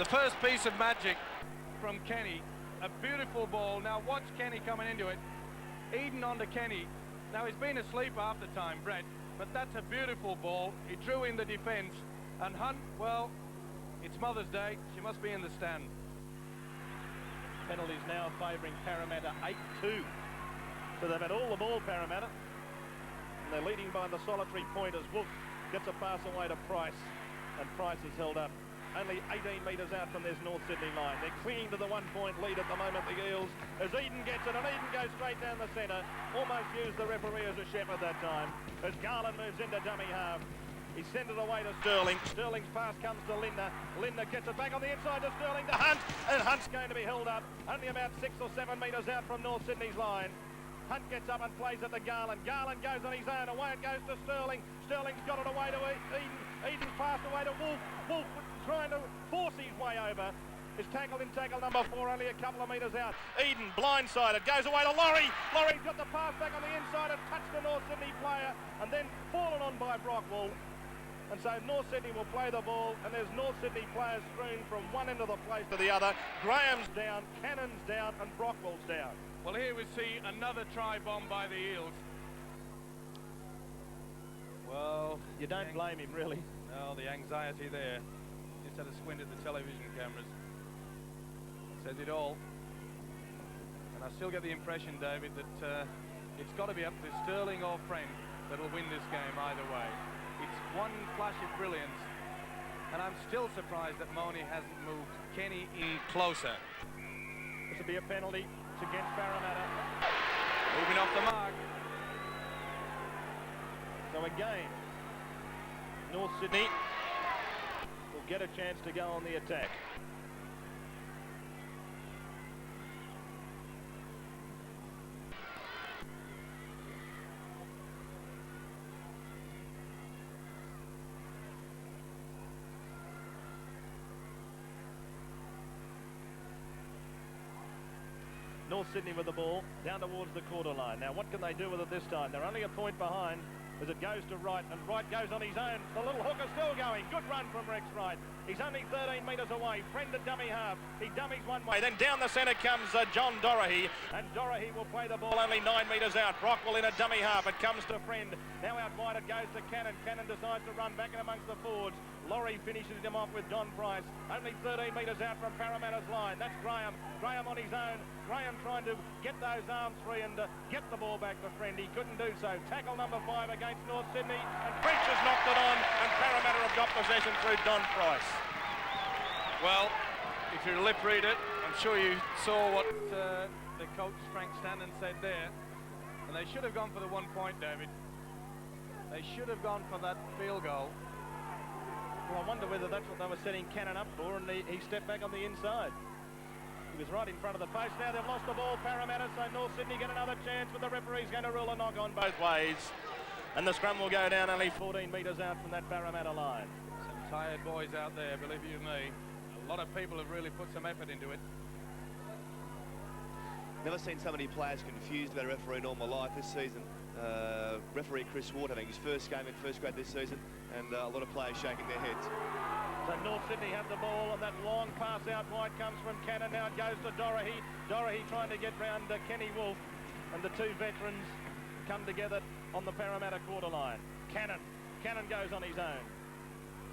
The first piece of magic from Kenny, a beautiful ball. Now watch Kenny coming into it. Eden onto Kenny. Now he's been asleep half the time, Brett, but that's a beautiful ball. He drew in the defence, and Hunt, well, it's Mother's Day. She must be in the stand. Penalties now favouring Parramatta 8-2. So they've had all the ball, Parramatta. And they're leading by the solitary point as Wolf gets a pass away to Price, and Price is held up. Only 18 metres out from this North Sydney line. They're clinging to the 1 point lead at the moment, the Eels, as Eden gets it, and Eden goes straight down the centre. Almost used the referee as a shepherd that time, as Garland moves into dummy half. He sent it away to Sterling. Sterling's pass comes to Lindner. Lindner gets it back on the inside to Sterling to Hunt, and Hunt's going to be held up only about 6 or 7 metres out from North Sydney's line. Hunt gets up and plays it to Garland. Garland goes on his own. Away it goes to Sterling. Sterling's got it away to Eden. Eden's passed away to Wolf. Wolf trying to force his way over. is tackled in tackle number 4, only a couple of metres out. Eden, blindsided, goes away to Laurie. Laurie's got the pass back on the inside and touched the North Sydney player and then fallen on by Brookvale. And so North Sydney will play the ball, and there's North Sydney players strewn from one end of the place to the other. Graham's down, Cannon's down, and Brookvale's down. Well, here we see another try bomb by the Eels. Well, you don't blame him, really. No, the anxiety there. Just had a squint at the television cameras. Says it all. And I still get the impression, David, that it's got to be up to Sterling or Friend that will win this game either way. It's one flash of brilliance, and I'm still surprised that Moni hasn't moved Kenny in closer. This will be a penalty. It's against Parramatta. Moving off the mark. So again, North Sydney will get a chance to go on the attack. North Sydney with the ball, down towards the quarter line. Now, what can they do with it this time? They're only a point behind as it goes to Wright, and Wright goes on his own. The little hooker still going. Good run from Rex Wright. He's only 13 metres away. Friend at dummy half. He dummies one way. Then down the centre comes John Dorahy, and Dorahy will play the ball only 9 metres out. Brookvale in a dummy half. It comes to Friend. Now out wide it goes to Cannon. Cannon decides to run back in amongst the forwards. Laurie finishes him off with Don Price. Only 13 metres out from Parramatta's line. That's Graham. Graham on his own. Graham trying to get those arms free and get the ball back to Friend. He couldn't do so. Tackle number 5 against North Sydney. And French has knocked it on, and Parramatta have got possession through Don Price. Well, if you're a lip reader, I'm sure you saw what the coach Frank Stanton said there. And they should have gone for the 1 point, David. They should have gone for that field goal. Well, I wonder whether that's what they were setting Cannon up for, and he stepped back on the inside. He was right in front of the post. Now they've lost the ball, Parramatta, so North Sydney get another chance, but the referee's going to rule a knock on both ways. And the scrum will go down only 14 metres out from that Parramatta line. Some tired boys out there, believe you me. A lot of people have really put some effort into it. Never seen so many players confused about a referee in all my life this season. Referee Chris Ward having his first game in first grade this season, and a lot of players shaking their heads. So North Sydney have the ball, and that long pass out wide comes from Cannon. Now it goes to Dorahy. Dorahy trying to get round Kenny Wolf, and the two veterans come together on the Parramatta quarter line. Cannon goes on his own.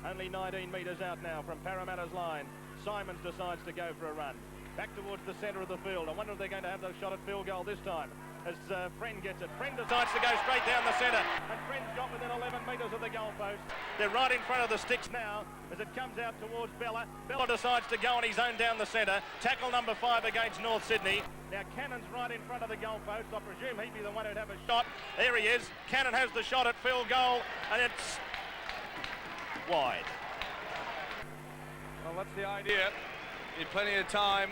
Only 19 metres out now from Parramatta's line. Simons decides to go for a run. Back towards the centre of the field. I wonder if they're going to have the shot at field goal this time. As Friend gets it. Friend decides to go straight down the centre. And Friend's got within 11 metres of the goalpost. They're right in front of the sticks now as it comes out towards Bella. Bella decides to go on his own down the centre. Tackle number 5 against North Sydney. Now Cannon's right in front of the goalpost. I presume he'd be the one who'd have a shot. There he is. Cannon has the shot at field goal, and it's wide. Well, that's the idea. You had plenty of time.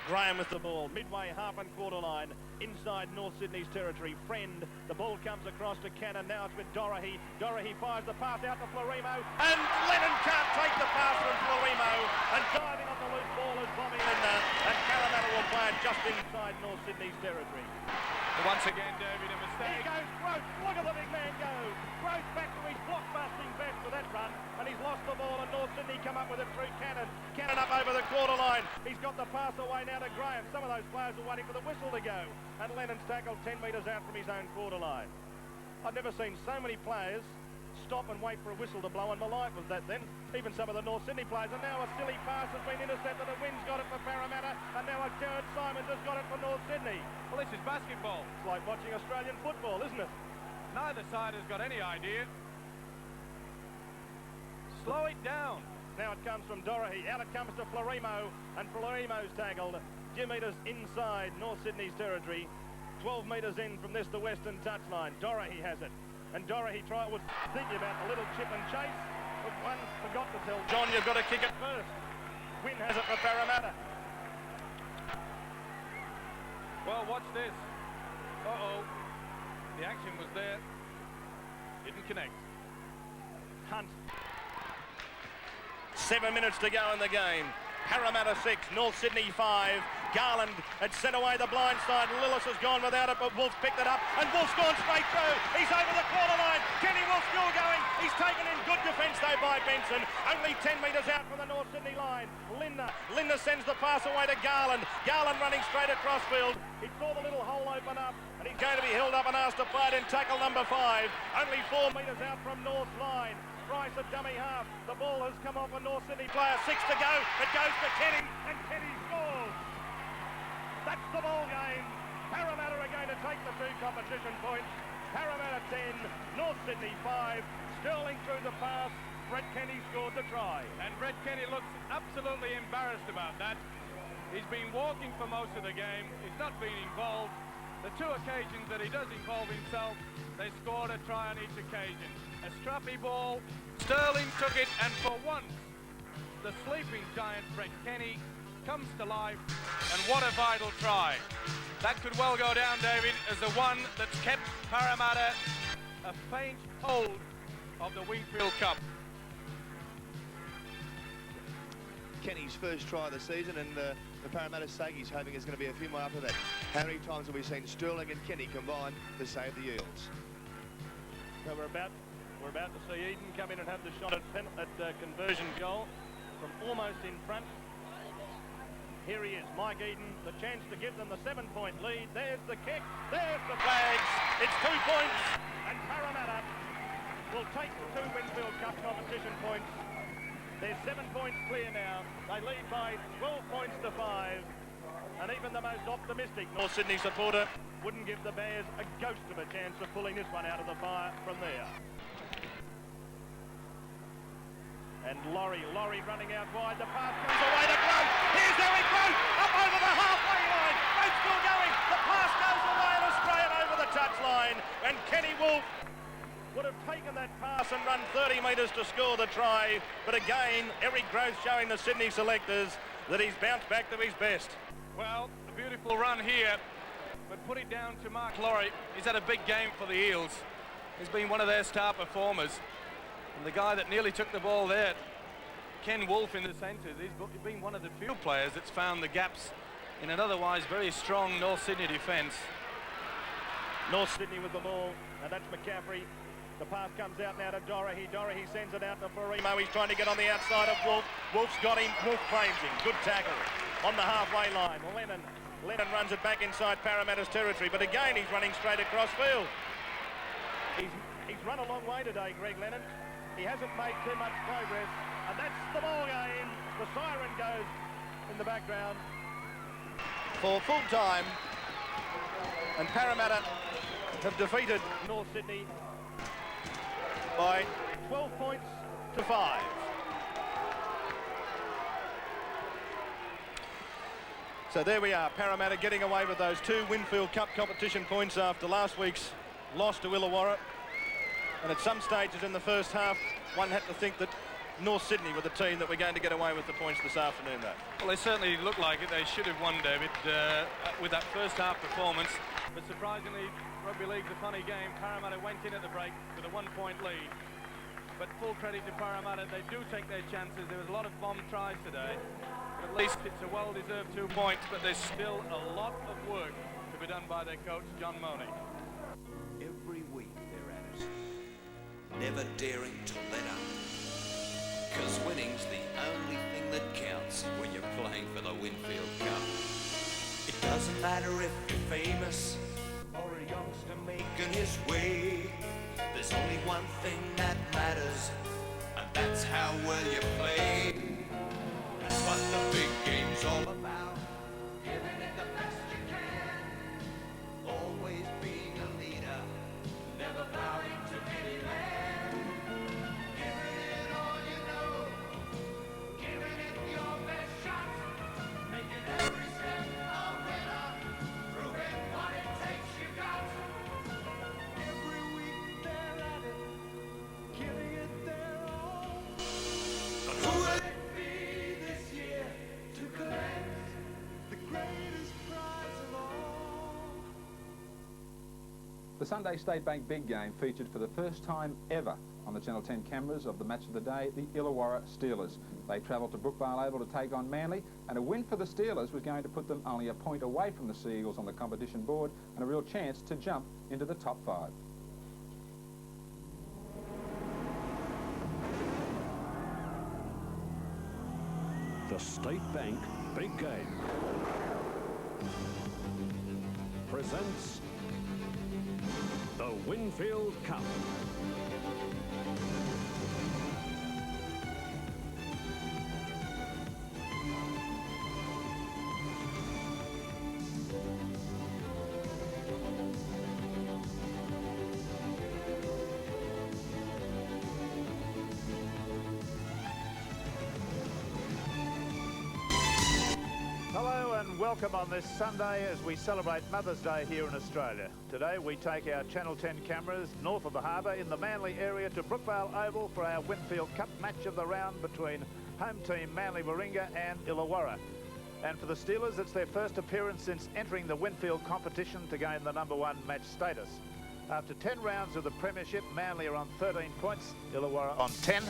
Graham with the ball, midway half and quarter line, inside North Sydney's territory. Friend, the ball comes across to Cannon, now it's with Dorahy. Dorahy fires the pass out to Florimo, and Lennon can't take the pass from Florimo, and diving on the loose ball is Bobby Linder, and Parramatta will play it just inside North Sydney's territory. Once again, David, a mistake. Here goes Gross, look at the big man go. Gross back to his blockbusting best for that run, and he's lost the ball, and North Sydney come up with it through Cannon. Cannon up over the quarter line. He's got the pass away now to Graham. Some of those players are waiting for the whistle to go, and Lennon's tackled 10 metres out from his own quarter line. I've never seen so many players stop and wait for a whistle to blow, and my life was that then. Even some of the North Sydney players, and now a silly pass has been intercepted, and Wynn's got it for Parramatta, and now a Jared Simons has got it for North Sydney. Well, this is basketball. It's like watching Australian football, isn't it? Neither side has got any idea. Slow it down. Now it comes from Dorahy. Out it comes to Florimo, and Florimo's tackled 2 metres inside North Sydney's territory. 12 metres in from this, the western touchline. Dorahy has it. And Dorahy was thinking about a little chip and chase, but one forgot to tell John, you've got to kick it first. Wynn has it for Parramatta. Well, watch this. Uh-oh. The action was there. Didn't connect. Hunt 7 minutes to go in the game. Parramatta 6, North Sydney 5. Garland had sent away the blind side. Lillis has gone without it, but Wolf picked it up, and Wolf's gone straight through. He's over the corner line. Kenny Wolf still going. He's taken in good defence though by Benson. Only 10 metres out from the North Sydney line. Linda sends the pass away to Garland. Garland running straight across field. He saw the little hole open up, and he's going to be held up and asked to play it in tackle number 5. Only 4 metres out from North's line. Price at dummy half. The ball has come off a North Sydney player. 6 to go. It goes to Kenny, and Kenny scores. That's the ball game. Parramatta are going to take the 2 competition points. Parramatta 10, North Sydney 5. Sterling through the pass. Brett Kenny scored the try. And Brett Kenny looks absolutely embarrassed about that. He's been walking for most of the game. He's not been involved. The 2 occasions that he does involve himself, they scored a try on each occasion. A scrappy ball. Sterling took it, and for once, the sleeping giant Brett Kenny comes to life, and what a vital try. That could well go down, David, as the one that's kept Parramatta a faint hold of the Winfield Cup. Kenny's first try of the season, and the Parramatta sake he's hoping is going to be a few more after that. How many times have we seen Sterling and Kenny combine to save the Eels? So we're about to see Eden come in and have the shot at conversion goal from almost in front. Here he is, Mike Eden, the chance to give them the 7-point lead. There's the kick, there's the flags. It's 2 points, and Parramatta will take the 2 Winfield Cup competition points. They're 7 points clear now. They lead by 12 points to 5. And even the most optimistic North Sydney supporter wouldn't give the Bears a ghost of a chance of pulling this one out of the fire from there. And Laurie running out wide. The pass comes away to Grote. Here's Eric Grote up over the halfway line. Grote still going. The pass goes away and Australian over the touchline. And Kenny Wolf would have taken that pass and run 30 metres to score the try. But again, Eric Grote showing the Sydney selectors that he's bounced back to his best. Well, a beautiful run here, but put it down to Mark Laurie. He's had a big game for the Eels. He's been one of their star performers. And the guy that nearly took the ball there, Ken Wolf in the centres, he's been one of the few players that's found the gaps in an otherwise very strong North Sydney defence. North Sydney with the ball, and that's McCaffrey. The pass comes out now to Dorahy. Dorahy sends it out to Farimo. He's trying to get on the outside of Wolf. Wolf's got him. Wolf claims him. Good tackle on the halfway line. Lennon runs it back inside Parramatta's territory, but again he's running straight across field. He's run a long way today, Greg Lennon. He hasn't made too much progress, and that's the ball game. The siren goes in the background. For full time, and Parramatta have defeated North Sydney by 12 points to 5. So there we are, Parramatta getting away with those 2 Winfield Cup competition points after last week's loss to Illawarra. And at some stages in the first half, one had to think that North Sydney were the team that were going to get away with the points this afternoon, though. Well, they certainly look like it. They should have won, David, with that first half performance. But surprisingly, Rugby League's a funny game. Parramatta went in at the break with a 1-point lead. But full credit to Parramatta, they do take their chances. There was a lot of bomb tries today. But at least it's a well-deserved 2 points, but there's still a lot of work to be done by their coach, John Mooney. Every week they're at it, never daring to let up. Because winning's the only thing that counts when you're playing for the Winfield Cup. It doesn't matter if you're famous or a youngster making his way. There's only one thing that matters, and that's how well you play. That's what the big game's all about. Giving it the best you can. Always being a leader, never bowing to any man. Giving it all you know, giving it your best shot, making every step a winner, proving what it takes you got. Every week they're at it, giving it their all. But who will it be this year to collect Sunday State Bank big game featured for the first time ever on the Channel 10 cameras of the match of the day, the Illawarra Steelers. They travelled to Brookvale Oval to take on Manly, and a win for the Steelers was going to put them only a point away from the Sea Eagles on the competition board and a real chance to jump into the top 5. The State Bank Big Game presents the Winfield Cup. Hello and welcome on this Sunday as we celebrate Mother's Day here in Australia. Today we take our Channel 10 cameras north of the harbour in the Manly area to Brookvale Oval for our Winfield Cup match of the round between home team Manly Warringah and Illawarra. And for the Steelers, it's their first appearance since entering the Winfield competition to gain the #1 match status. After 10 rounds of the Premiership, Manly are on 13 points, Illawarra on 10.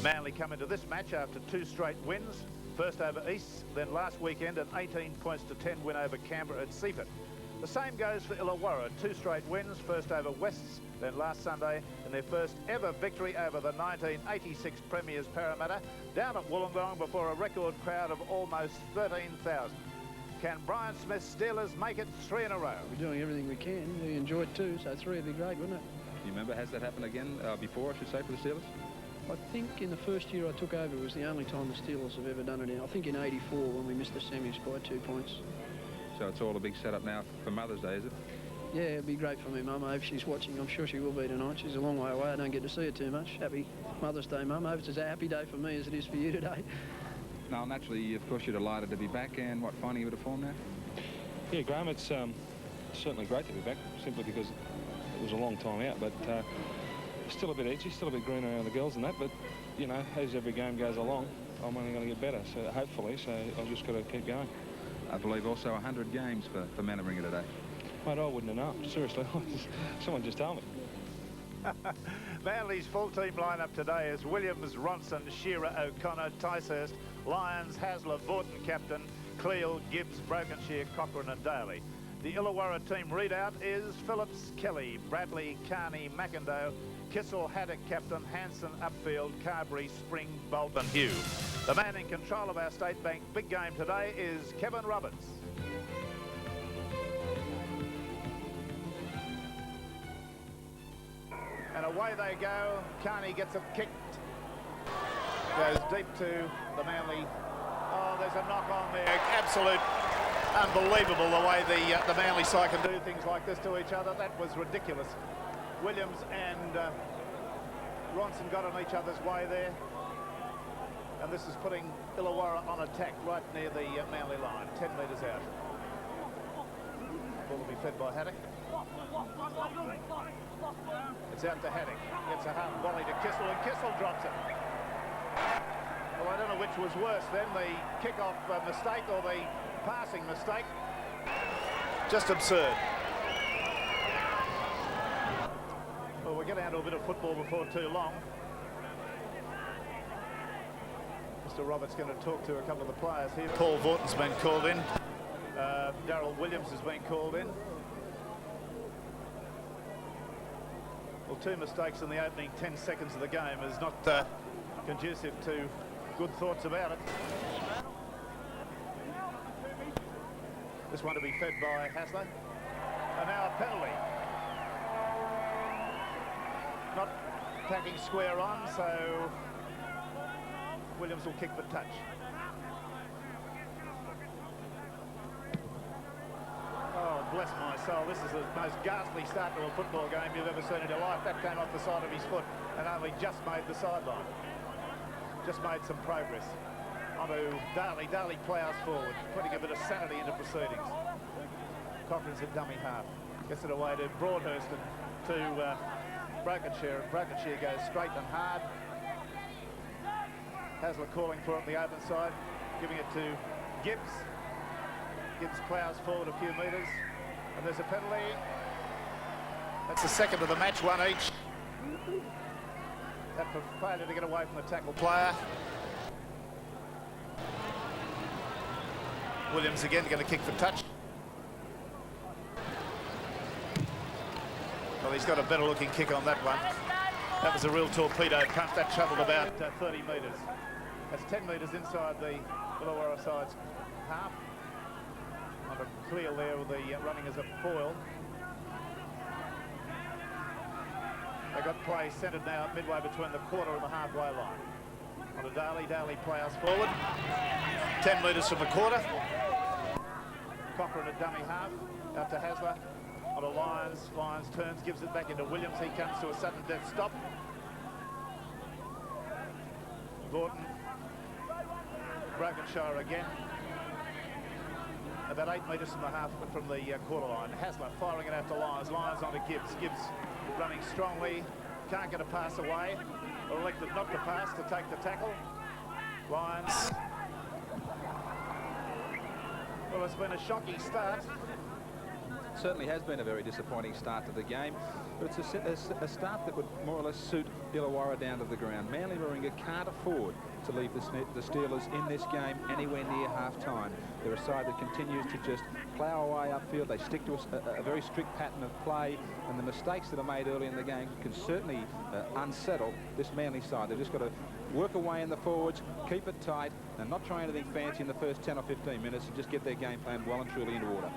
Manly come into this match after 2 straight wins. First over East, then last weekend an 18 points to 10 win over Canberra at Seaford. The same goes for Illawarra, 2 straight wins, first over Wests, then last Sunday, and their first ever victory over the 1986 Premiers Parramatta, down at Wollongong before a record crowd of almost 13,000. Can Brian Smith's Steelers make it 3 in a row? We're doing everything we can. We enjoy it too, so 3 would be great, wouldn't it? Do you remember, has that happened again before, I should say, for the Steelers? I think in the first year I took over, it was the only time the Steelers have ever done it. I think in '84 when we missed the semis by 2 points. So it's all a big setup now for Mother's Day, is it? Yeah, it'd be great for me, Mum. If she's watching, I'm sure she will be tonight. She's a long way away. I don't get to see her too much. Happy Mother's Day, Mum. I hope it's a happy day for me as it is for you today. Now, naturally, of course, you're delighted to be back and, finding a bit of form now? Yeah, Graham, it's certainly great to be back, simply because it was a long time out, but still a bit itchy, still a bit green around the girls and that, but, you know, as every game goes along, I'm only going to get better, so hopefully, so I've just got to keep going. I believe also 100 games for Manly Warringah today. Mate, I wouldn't have known, seriously. Someone just told me. Manly's full team lineup today is Williams, Ronson, Shearer, O'Connor, Ticehurst, Lyons, Hasler, Vorton, captain, Cleal, Gibbs, Brokenshire, Cochrane and Daly. The Illawarra team readout is Phillips, Kelly, Bradley, Carney, McIndoe, Kissel, Haddock, captain, Hanson, upfield, Carberry, Spring, Bolt and Hugh. The man in control of our State Bank big game today is Kevin Roberts. And away they go. Carney gets it kicked. Goes deep to the Manly. Oh, there's a knock on there. Absolute unbelievable the way the Manly side can do things like this to each other. That was ridiculous. Williams and Ronson got on each other's way there. And this is putting Illawarra on attack right near the Manly line, 10 metres out. Ball will be fed by Haddock. It's out to Haddock. Gets a hard volley to Kissel, and Kissel drops it. Well, I don't know which was worse then, the kick-off mistake or the passing mistake. Just absurd. Well, we'll get down to a bit of football before too long. Mr. Roberts going to talk to a couple of the players here. Paul Vorton's been called in. Darryl Williams has been called in. Well, 2 mistakes in the opening 10 seconds of the game is not conducive to good thoughts about it. This one to be fed by Hasler. And now a penalty. Not tacking square on, so Williams will kick for touch. Oh, bless my soul. This is the most ghastly start to a football game you've ever seen in your life. That came off the side of his foot and only just made the sideline. Just made some progress. Onto Daly. Daly ploughs forward, putting a bit of sanity into proceedings. Cochrane's a dummy half. Gets it away to Broadhurst and to Brokenshire. Brokenshire goes straight and hard. Hasler calling for it on the open side, giving it to Gibbs. Gibbs ploughs forward a few metres, and there's a penalty. That's the second of the match, one each. That for failure to get away from the tackle player. Williams again going to kick for touch. Well, he's got a better looking kick on that one. That was a real torpedo punt. That travelled about 30 metres. That's 10 metres inside the Illawarra side's half. On a clear there with the running as a foil. They've got play centred now midway between the quarter and the halfway line. On a Daly play us forward. 10 metres from the quarter. Cochrane a dummy half out to Hasler. On a Lyons turns, gives it back into Williams. He comes to a sudden death stop. Gordon. Brokenshire again. About 8 metres from the half from the quarter line. Hasler firing it out to Lyons. Lyons onto Gibbs. Gibbs running strongly. Can't get a pass away. Or elected not to pass to take the tackle. Lyons. Well, it's been a shocking start. Certainly has been a very disappointing start to the game, but it's a start that would more or less suit Illawarra down to the ground. Manly Warringah can't afford to leave the Steelers in this game anywhere near half-time. They're a side that continues to just plough away upfield. They stick to a very strict pattern of play, and the mistakes that are made early in the game can certainly unsettle this Manly side. They've just got to work away in the forwards, keep it tight, and not try anything fancy in the first 10 or 15 minutes, and just get their game plan well and truly into order.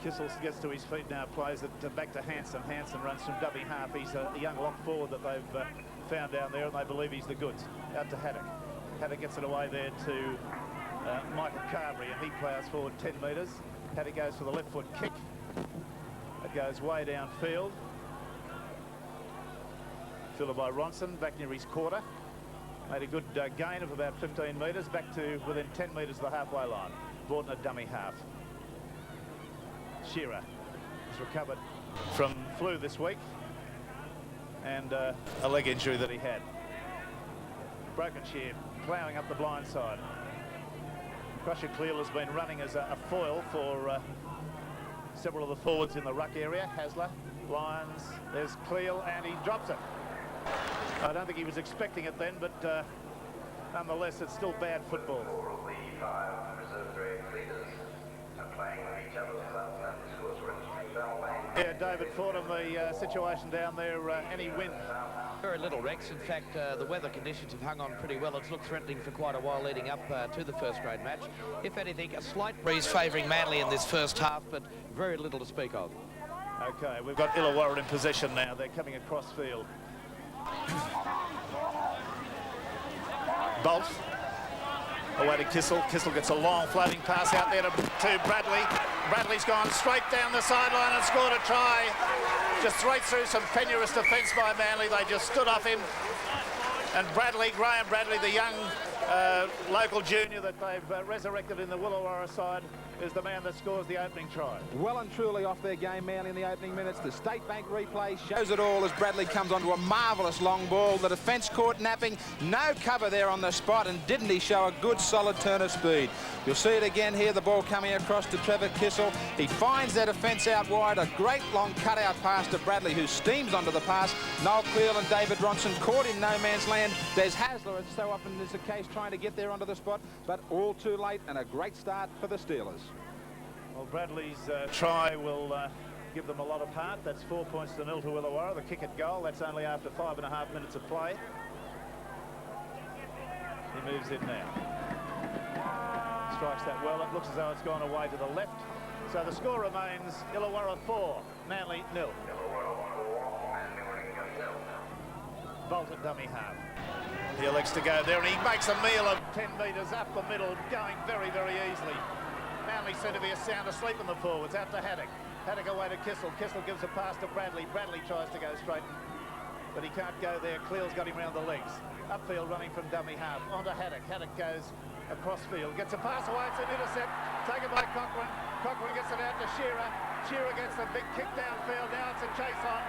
Kissel gets to his feet now, plays it back to Hansen. Hansen runs from dummy half. He's a young lock forward that they've found down there, and they believe he's the goods. Out to Haddock. Haddock gets it away there to Michael Carberry, and he plows forward 10 metres. Haddock goes for the left foot kick. It goes way downfield. Fielded by Ronson, back near his quarter. Made a good gain of about 15 metres, back to within 10 metres of the halfway line. Brought in a dummy half. Shearer has recovered from flu this week and a leg injury that he had. Brokenshire ploughing up the blind side. Crusher Cleal has been running as a foil for several of the forwards in the ruck area. Hasler, Lyons, there's Cleal, and he drops it. I don't think he was expecting it then, but nonetheless, it's still bad football. Yeah, David Fordham, the situation down there, any wind? Very little, Rex. In fact, the weather conditions have hung on pretty well. It's looked threatening for quite a while leading up to the first grade match. If anything, a slight breeze favouring Manly in this first half, but very little to speak of. Okay, we've got Illawarra in possession now. They're coming across field. Bolt. Away to Kissel. Kissel gets a long floating pass out there to Bradley. Bradley's gone straight down the sideline and scored a try. Just straight through some penurious defence by Manly. They just stood off him. And Bradley, Graham Bradley, the young local junior that they've resurrected in the Illawarra side, is the man that scores the opening try. Well and truly off their game, Manly, in the opening minutes. The State Bank replay shows it all as Bradley comes onto a marvellous long ball. The defence caught napping. No cover there on the spot, and didn't he show a good solid turn of speed? You'll see it again here, the ball coming across to Trevor Kissel. He finds their defence out wide. A great long cutout pass to Bradley, who steams onto the pass. Noel Cleal and David Ronson caught in no man's land. There's Hasler, as so often is the case, trying to get there onto the spot, but all too late, and a great start for the Steelers. Well, Bradley's try will give them a lot of heart. That's 4 points to 0 to Illawarra. The kick at goal, that's only after 5.5 minutes of play. He moves in now. Strikes that well. It looks as though it's gone away to the left. So the score remains Illawarra 4, Manly 0. Bolt at dummy half. He elects to go there, and he makes a meal of 10 metres up the middle, going very, very easily. Manly seem to be a sound asleep in the forwards. Out to Haddock. Haddock away to Kissel. Kissel gives a pass to Bradley. Bradley tries to go straight, but he can't go there. Cleal's got him round the legs. Upfield running from dummy half. On to Haddock. Haddock goes across field. Gets a pass away. It's an intercept. Taken by Cochrane. Cochrane gets it out to Shearer. Shearer gets the big kick downfield. Now it's a chase on.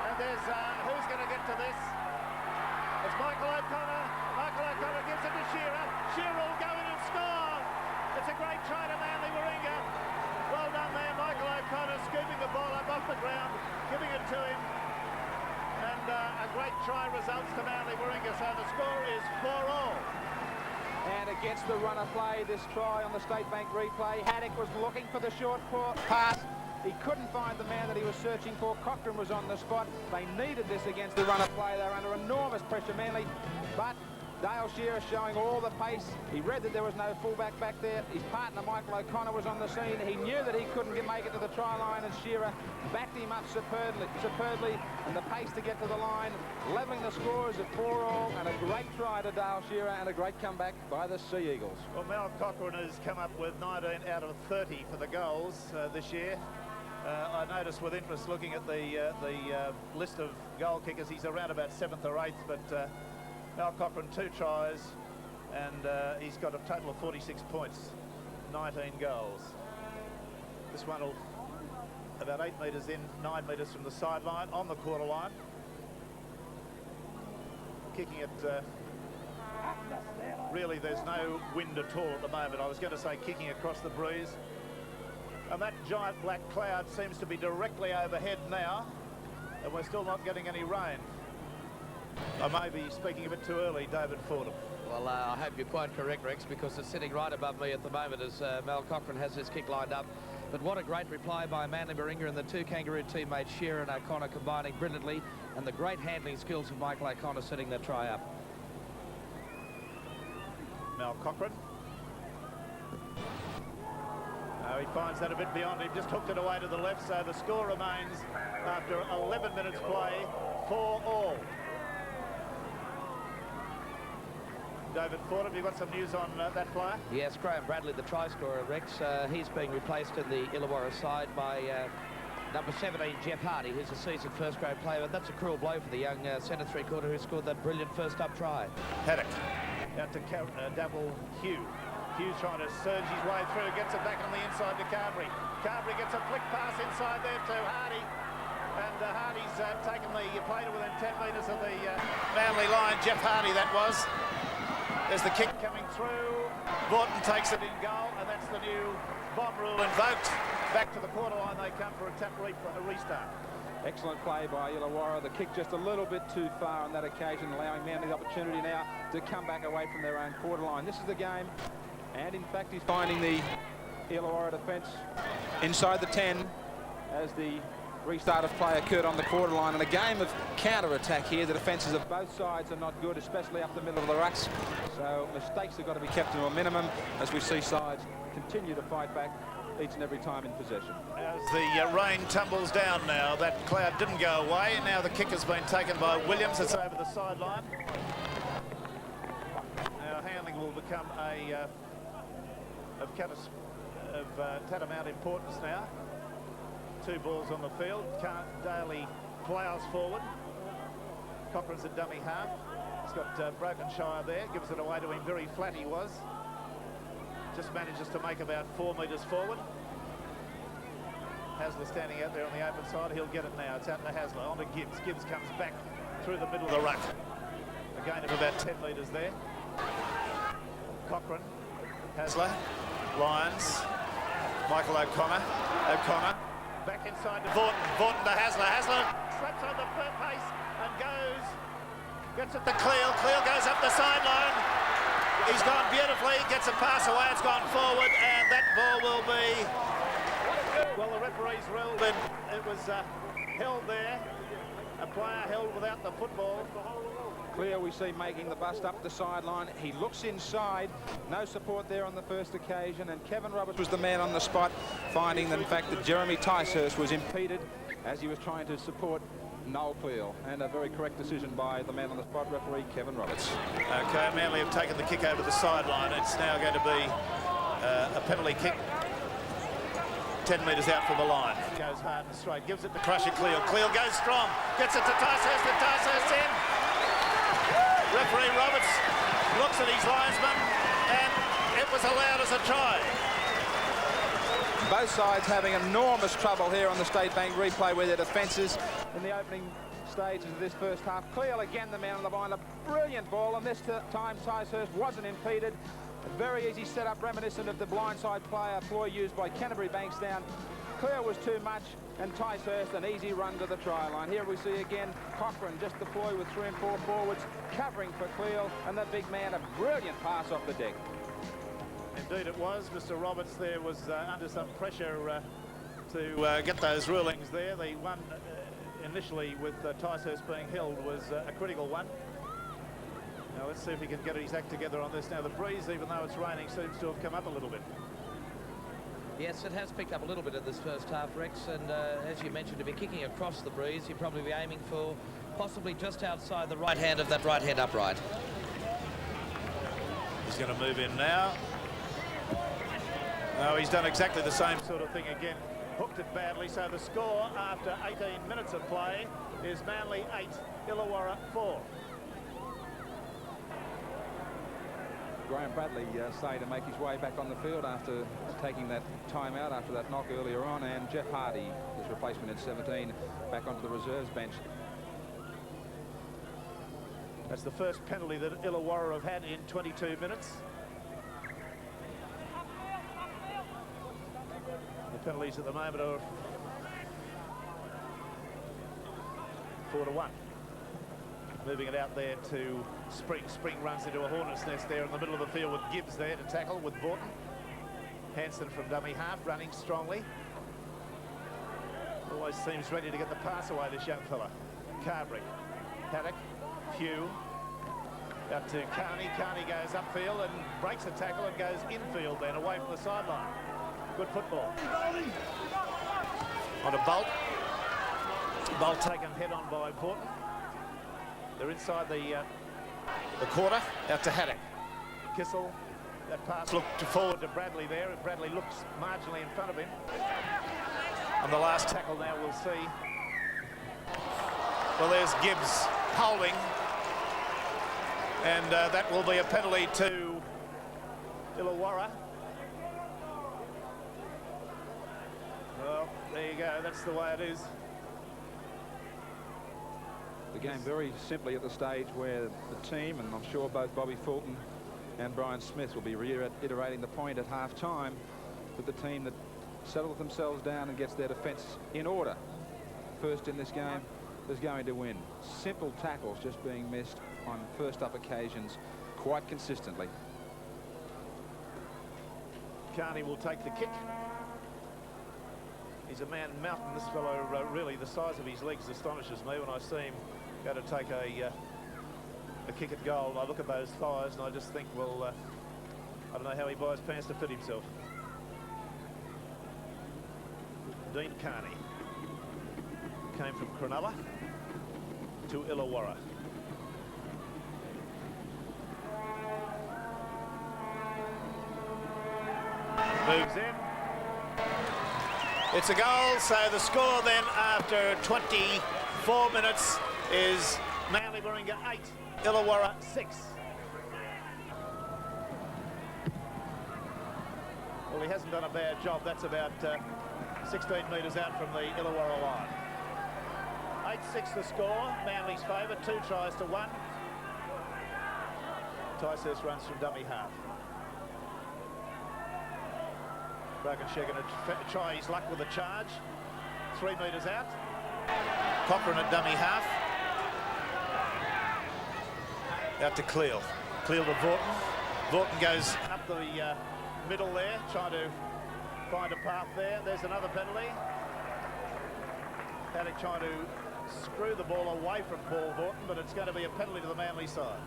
And there's who's going to get to this? It's Michael O'Connor. Michael O'Connor gives it to Shearer. Shearer will go in and score. It's a great try to Manly Warringah. Well done there, Michael O'Connor scooping the ball up off the ground, giving it to him. And a great try results to Manly Warringah, so the score is 4-all. And against the run of play, this try on the State Bank replay, Haddock was looking for the short pass. He couldn't find the man that he was searching for. Cochrane was on the spot. They needed this against the run of play. They were under enormous pressure, Manly. But Dale Shearer showing all the pace. He read that there was no fullback back there. His partner, Michael O'Connor, was on the scene. He knew that he couldn't make it to the try line, and Shearer backed him up superbly, and the pace to get to the line, levelling the scores at 4-all, and a great try to Dale Shearer and a great comeback by the Sea Eagles. Well, Mal Cochrane has come up with 19 out of 30 for the goals this year. I noticed with interest looking at the list of goal kickers, he's around about 7th or 8th, but Mal Cochrane 2 tries, and he's got a total of 46 points, 19 goals. This one will about 8 metres in, 9 metres from the sideline, on the quarter line. Kicking it, really there's no wind at all at the moment. I was going to say kicking across the breeze. And that giant black cloud seems to be directly overhead now, and we're still not getting any rain. I may be speaking a bit too early, David Fordham. Well, I hope you're quite correct, Rex, because it's sitting right above me at the moment as Mal Cochrane has his kick lined up. But what a great reply by Manly Warringah, and the 2 Kangaroo teammates, Shearer and O'Connor, combining brilliantly, and the great handling skills of Michael O'Connor setting the try up. Mal Cochrane. He finds that a bit beyond him, just hooked it away to the left, so the score remains, after 11 minutes play, 4-all. David Fordham, you've got some news on that player? Yes, Graham Bradley, the try scorer, Rex. He's being replaced in the Illawarra side by number 17, Jeff Hardy, who's a seasoned first-grade player. But that's a cruel blow for the young centre three-quarter who scored that brilliant first-up try. Haddock out to double Hughes. Hughes trying to surge his way through, gets it back on the inside to Carberry. Carberry gets a flick pass inside there to Hardy. And Hardy's taken the play to within 10 metres of the Manly line. Jeff Hardy, that was. There's the kick coming through. Vaughton takes it in goal, and that's the new bomb rule invoked. Back to the quarter line they come for a tap restart. Excellent play by Illawarra. The kick just a little bit too far on that occasion, allowing Manly the opportunity now to come back away from their own quarter line. This is the game, and in fact he's finding the Illawarra defence inside the 10 as the restart of play occurred on the quarter line. And a game of counter-attack here. The defences of both sides are not good, especially up the middle of the rucks. So mistakes have got to be kept to a minimum as we see sides continue to fight back each and every time in possession. As the rain tumbles down now, that cloud didn't go away. Now the kick has been taken by Williams. It's over the sideline. Now handling will become of tantamount importance now. 2 balls on the field. Daly ploughs forward. Cochrane's a dummy half. He's got Brokenshire there. Gives it away to him. Very flat he was. Just manages to make about 4 metres forward. Hasler standing out there on the open side. He'll get it now. It's out to Hasler. On to Gibbs. Gibbs comes back through the middle of the ruck. A gain of about 10 metres there. Cochrane. Hasler. Lyons. Michael O'Connor. O'Connor. Back inside to Vaughton. Vaughton to Hasler. Hasler slaps on the pace and goes. Gets it to Cleal. Cleal goes up the sideline. He's gone beautifully. Gets a pass away. It's gone forward, and that ball will be. Well, the referees ruled that it was held there. A player held without the football. Clear we see making the bust up the sideline. He looks inside. No support there on the first occasion, and Kevin Roberts was the man on the spot, finding that in fact that Jeremy Ticehurst was impeded as he was trying to support Noel Cleal, and a very correct decision by the man on the spot, referee Kevin Roberts. Okay, Manly have taken the kick over the sideline. It's now going to be a penalty kick 10 metres out from the line. Goes hard and straight, gives it to Crusher Cleal. Cleal goes strong, gets it to Ticehurst, and Ticehurst in. Referee Roberts looks at his linesman, and it was allowed as a try. Both sides having enormous trouble here on the State Bank replay with their defences in the opening stages of this first half. Cleal again the man on the line, a brilliant ball, and this time Ticehurst wasn't impeded. A very easy setup, reminiscent of the blindside player ploy used by Canterbury Bankstown. Clear was too much, and Ticehurst an easy run to the try line. Here we see again Cochrane just deploy with 3 and 4 forwards, covering for Cleal, and the big man, a brilliant pass off the deck. Indeed it was. Mr. Roberts there was under some pressure to get those rulings there. The one initially with Ticehurst being held was a critical one. Now let's see if he can get his act together on this. Now the breeze, even though it's raining, seems to have come up a little bit. Yes, it has picked up a little bit in this first half, Rex, and as you mentioned, to be kicking across the breeze, you'd probably be aiming for possibly just outside the right hand of that right hand upright. He's going to move in now. No, he's done exactly the same sort of thing again. Hooked it badly, so the score after 18 minutes of play is Manly 8, Illawarra 4. Graham Bradley starting to make his way back on the field after taking that time out after that knock earlier on, and Jeff Hardy, his replacement at 17, back onto the reserves bench. That's the first penalty that Illawarra have had in 22 minutes. The penalties at the moment are 4-1. Moving it out there to Spring. Spring runs into a hornet's nest there in the middle of the field with Gibbs there to tackle with Borton. Hanson from dummy half, running strongly. Always seems ready to get the pass away, this young fella. Carberry, Paddock, Hugh. Out to Carney. Carney goes upfield and breaks a tackle and goes infield then, away from the sideline. Good football. On a Bolt. Bolt taken head on by Borton. They're inside the quarter, out to Haddock. Kissel, that pass looked forward to Bradley there, and Bradley looks marginally in front of him. On the last tackle now, we'll see. Well, there's Gibbs holding, and that will be a penalty to Illawarra. Well, there you go, that's the way it is. The game very simply at the stage where the team, and I'm sure both Bobby Fulton and Brian Smith will be reiterating the point at half-time, that the team that settles themselves down and gets their defence in order first in this game is going to win. Simple tackles just being missed on first-up occasions quite consistently. Carney will take the kick. He's a man mountain. This fellow, really, the size of his legs astonishes me when I see him go to take a kick at goal. I look at those thighs and I just think, well, I don't know how he buys pants to fit himself. Dean Carney came from Cronulla to Illawarra. Moves in. It's a goal, so the score then after 24 minutes is Manly Warringah 8, Illawarra 6. Well, he hasn't done a bad job. That's about 16 metres out from the Illawarra line. 8-6 the score, Manly's favour, 2 tries to 1. Ticehurst runs from dummy half. Brokenshire going to try his luck with a charge. 3 metres out. Cochrane at dummy half. Out to Cleal. Cleal to Vorton. Vorton goes up the middle there, trying to find a path there. There's another penalty. Paddock trying to screw the ball away from Paul Vorton, but it's going to be a penalty to the Manly side.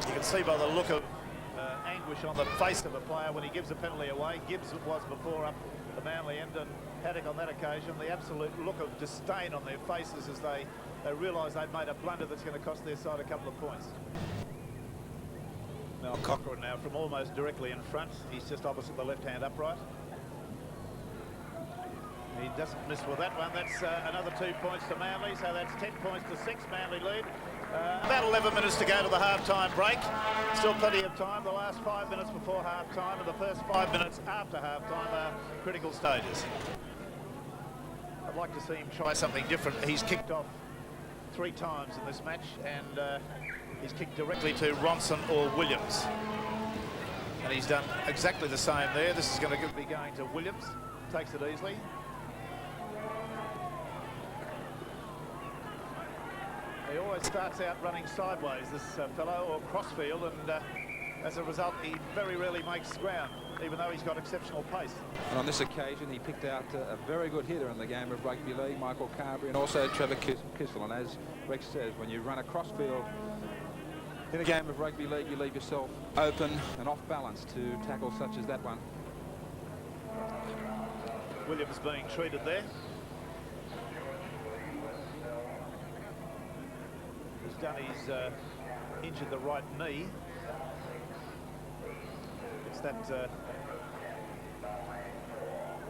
You can see by the look of anguish on the face of a player when he gives a penalty away. Gibbs was before up the Manly end, and Paddock on that occasion, the absolute look of disdain on their faces as they realise they've made a blunder that's going to cost their side a couple of points. Now Cochrane now from almost directly in front. He's just opposite the left-hand upright. He doesn't miss with that one. That's another 2 points to Manly, so that's 10 points to 6. Manly lead. About 11 minutes to go to the half-time break. Still plenty of time. The last 5 minutes before half-time and the first 5 minutes after half-time are critical stages. I'd like to see him try something different. He's kicked off 3 times in this match, and he's kicked directly to Ronson or Williams. And he's done exactly the same there. This is going to be going to Williams. Takes it easily. He always starts out running sideways, this fellow, or crossfield, and as a result, he very rarely makes ground, even though he's got exceptional pace. And on this occasion, he picked out a very good hitter in the game of rugby league, Michael Carberry, and also Trevor Kissel. And as Rex says, when you run a crossfield in a game of rugby league, you leave yourself open and off balance to tackles such as that one. Williams being treated there. He's injured the right knee. It's that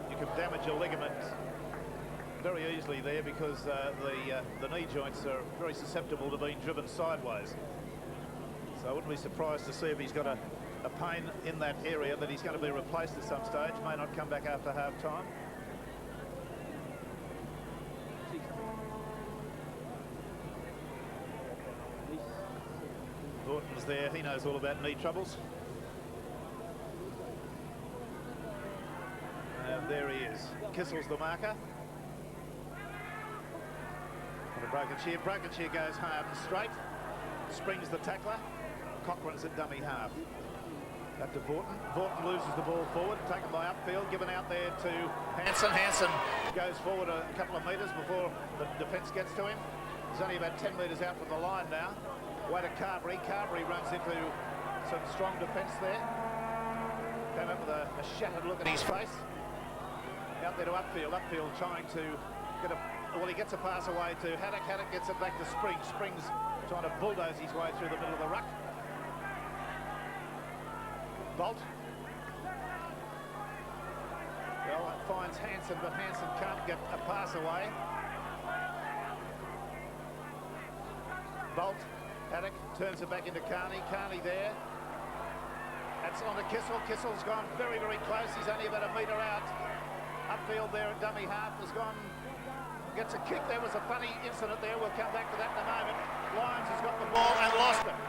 you can damage a ligament very easily there because the knee joints are very susceptible to being driven sideways. So I wouldn't be surprised to see if he's got a pain in that area that he's going to be replaced at some stage. May not come back after half time. Thornton's there, he knows all about knee troubles. And there he is. Kissel's the marker. And a broken shear goes hard and straight. Springs the tackler. Cochrane's at dummy half. Back to Vorton. Vorton loses the ball forward, taken by upfield, given out there to Hansen. Hansen goes forward a couple of metres before the defence gets to him. He's only about 10 metres out from the line now. Way to Carberry. Carberry runs into some strong defence there. Came up with a shattered look at his face. Out there to upfield. Upfield trying to get well, he gets a pass away to Haddock. Haddock gets it back to Springs. Springs trying to bulldoze his way through the middle of the ruck. Bolt. Well, it finds Hansen, but Hansen can't get a pass away. Bolt. Haddock turns it back into Carney. Carney there. That's on to Kissel. Kissel's gone very, very close. He's only about a metre out. Upfield there at dummy half has gone. Gets a kick. There was a funny incident there. We'll come back to that in a moment. Lyons has got the ball and lost it.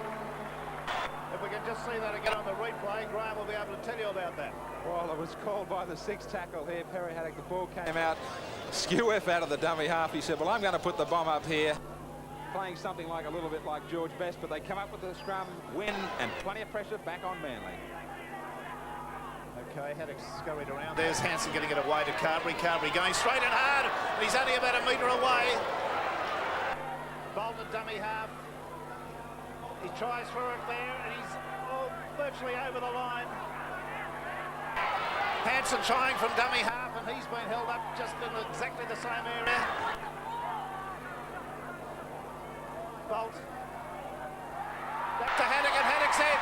If we can just see that again on the replay, Graeme will be able to tell you about that. Well, it was called by the 6th tackle here. Perry Haddock, the ball came out. Skew F out of the dummy half. He said, well, I'm going to put the bomb up here. Playing something like a little bit like George Best, but they come up with the scrum, win, and plenty of pressure back on Manly. Okay, Haddock scurried around. There's Hansen getting it away to Carberry. Carberry going straight and hard. He's only about a metre away. Bolt at dummy half. He tries for it there, and he's virtually over the line. Hansen trying from dummy half, and he's been held up just in exactly the same area. Bolt. Back to Haddock, and Haddock's in.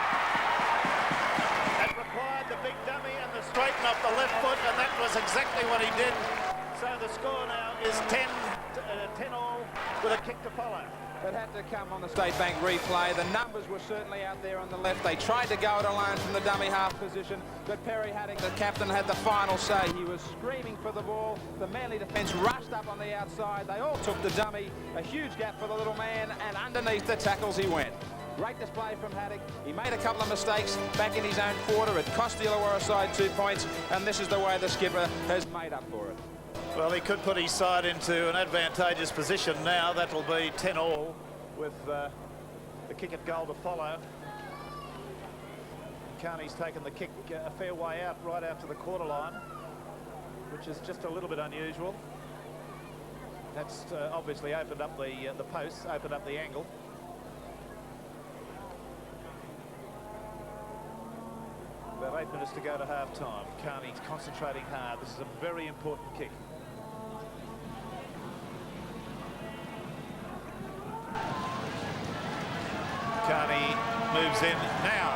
That required the big dummy and the straighten off the left foot, and that was exactly what he did. So the score now is 10 all with a kick to follow. It had to come on the State Bank replay. The numbers were certainly out there on the left. They tried to go it alone from the dummy half position, but Perry Haddock, the captain, had the final say. He was screaming for the ball. The Manly defence rushed up on the outside. They all took the dummy. A huge gap for the little man, and underneath the tackles he went. Great display from Haddock. He made a couple of mistakes back in his own quarter. It cost the Illawarra side 2 points, and this is the way the skipper has made up for it. Well, he could put his side into an advantageous position now. That'll be 10 all with the kick at goal to follow. Carney's taken the kick a fair way out, right out to the quarter line, which is just a little bit unusual. That's obviously opened up the posts, opened up the angle. About 8 minutes to go to half-time. Carney's concentrating hard. This is a very important kick. Carney moves in now.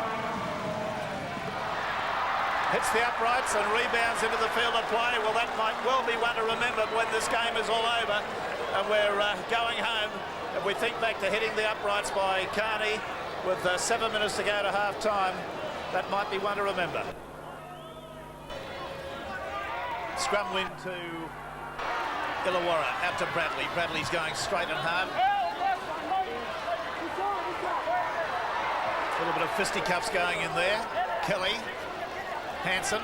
Hits the uprights and rebounds into the field of play. Well, that might well be one to remember when this game is all over and we're going home. If we think back to hitting the uprights by Carney with 7 minutes to go to half-time, that might be one to remember. Scrum win to Illawarra, out to Bradley. Bradley's going straight and hard. little bit of fisticuffs going in there. Kelly, Hansen.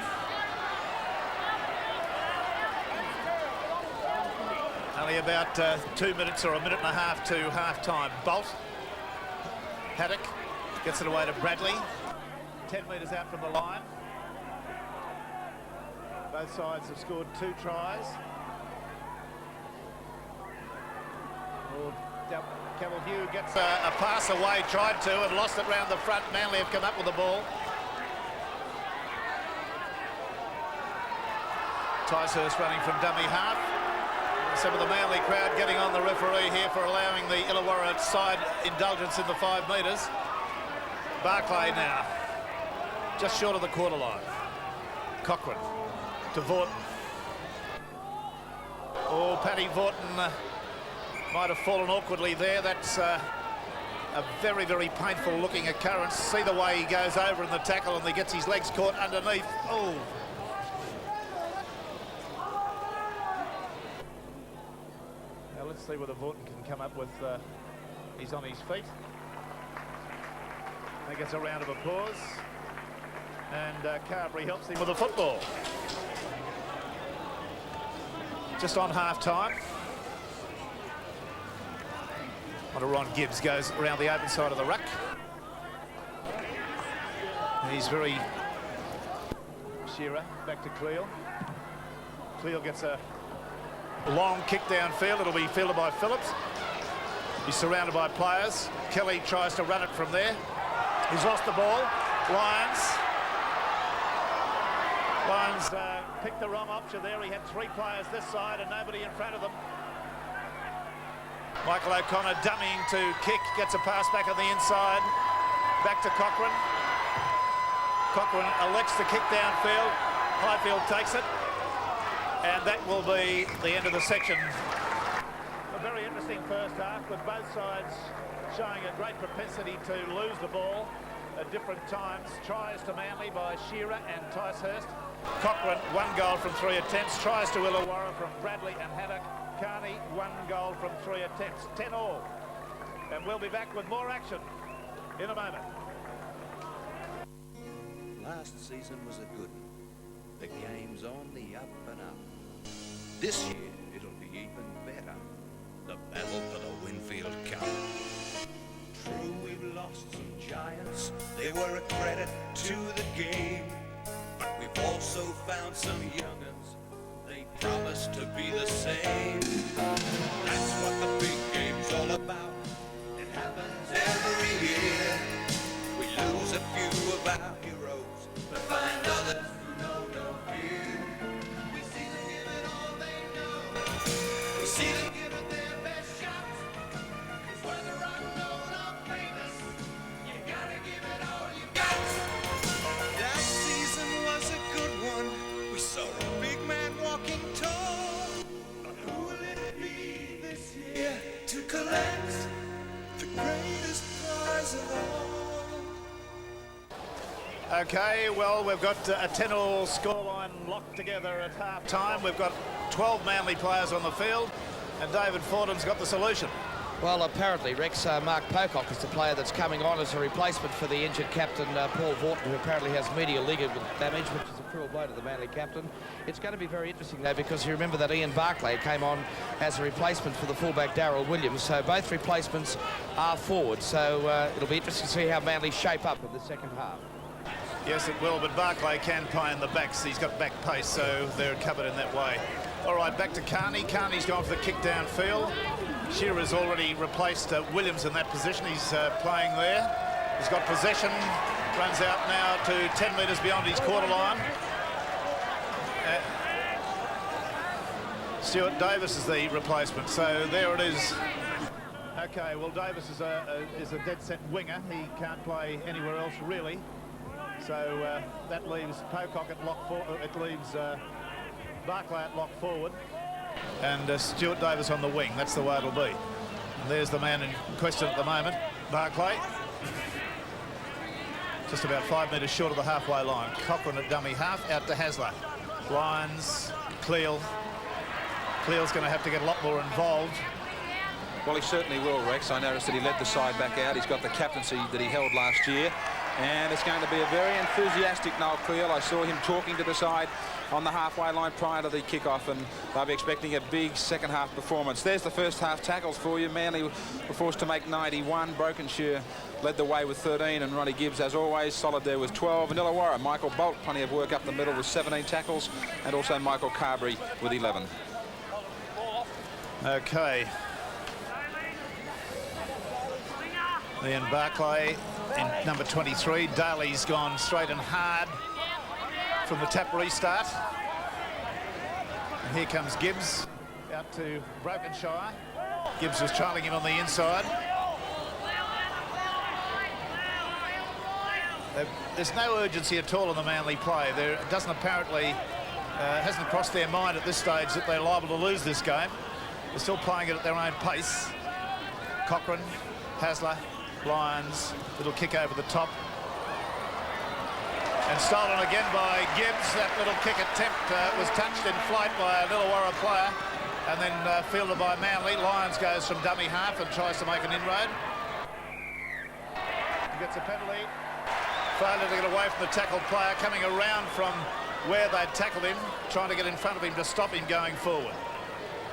Only about 2 minutes or a minute and a half to half-time. Bolt. Haddock gets it away to Bradley. 10 metres out from the line. Both sides have scored 2 tries. Graeme Hughes gets a pass away, tried to, and lost it round the front. Manly have come up with the ball. Ticehurst running from dummy half. Some of the Manly crowd getting on the referee here for allowing the Illawarra side indulgence in the 5 metres. Barclay now, just short of the quarter line. Cochrane to Vaughton. Oh, Paddy Vaughton might have fallen awkwardly there. That's a very, very painful looking occurrence. See the way he goes over in the tackle and he gets his legs caught underneath. Oh. Now let's see whether Vaughton can come up with, he's on his feet. He gets a round of applause. And Carberry helps him with the football. Just on half-time. Ron Gibbs goes around the open side of the ruck. He's very... Shearer back to Cleal. Cleal gets a long kick downfield. It'll be fielded by Phillips. He's surrounded by players. Kelly tries to run it from there. He's lost the ball. Lyons picked the wrong option there. He had 3 players this side and nobody in front of them. Michael O'Connor dummying to kick, gets a pass back on the inside. Back to Cochrane. Cochrane elects to kick downfield. Highfield takes it. And that will be the end of the section. A very interesting first half with both sides showing a great propensity to lose the ball at different times. Tries to Manly by Shearer and Ticehurst. Cochrane, 1 goal from 3 attempts. Tries to Illawarra from Bradley and Haddock. Carney, 1 goal from 3 attempts. 10 all. And we'll be back with more action in a moment. Last season was a good one. The game's on the up and up. This year, it'll be even better. The battle for the Winfield Cup. True, we've lost some giants. They were a credit to the game. But we've also found some young'uns. They promise to be the same. That's what the big game's all about. It happens every year. We lose a few of our heroes, but find others who know no fear. We see them give it all they know. We see them give it their best shots. 'Cause whether unknown or famous, you gotta give it all you got. That season was a good one. We saw a big man walking tall. But who will it be this year to collect the greatest prize of all? Okay, well, we've got a 10-all scoreline locked together at half-time. We've got 12 Manly players on the field, and David Forden's got the solution. Well, apparently, Rex, Mark Pocock is the player that's coming on as a replacement for the injured captain, Paul Vaughton, who apparently has medial ligament damage, which is a cruel blow to the Manly captain. It's going to be very interesting, though, because you remember that Ian Barclay came on as a replacement for the fullback Darryl Williams, so both replacements are forward, so it'll be interesting to see how Manly shape up in the second half. Yes, it will, but Barclay can play in the backs. He's got back pace, so they're covered in that way. All right, back to Carney. Carney's gone for the kick downfield. Shearer's already replaced Williams in that position. He's playing there. He's got possession. Runs out now to 10 metres beyond his quarter line. Stuart Davis is the replacement, so there it is. Okay, well, Davis is a dead-set winger. He can't play anywhere else, really. So that leaves Pocock at lock forward. It leaves Barclay at lock forward. And Stuart Davis on the wing. That's the way it'll be. And there's the man in question at the moment, Barclay. Just about 5 metres short of the halfway line. Cochrane at dummy half, out to Hasler. Lyons, Cleal. Cleal's going to have to get a lot more involved. Well, he certainly will, Rex. I noticed that he led the side back out. He's got the captaincy that he held last year. And it's going to be a very enthusiastic Noel Cleal. I saw him talking to the side on the halfway line prior to the kick-off, and they'll be expecting a big second half performance. There's the first half tackles for you. Manly were forced to make 91. Brokenshire led the way with 13, and Ronnie Gibbs, as always, solid there with 12. And Illawarra, Michael Bolt, plenty of work up the middle with 17 tackles, and also Michael Carberry with 11. Okay. Ian Barclay in number 23. Daly's gone straight and hard from the tap restart. And here comes Gibbs out to Brokenshire. Gibbs was trailing him on the inside. There's no urgency at all in the Manly play. There doesn't apparently hasn't crossed their mind at this stage that they're liable to lose this game. They're still playing it at their own pace. Cochrane, Hasler, Lyons, little kick over the top. And stolen again by Gibbs. That little kick attempt was touched in flight by a Illawarra player and then fielded by Manly. Lyons goes from dummy half and tries to make an inroad. He gets a penalty. Failure to get away from the tackled player, coming around from where they'd tackled him, trying to get in front of him to stop him going forward.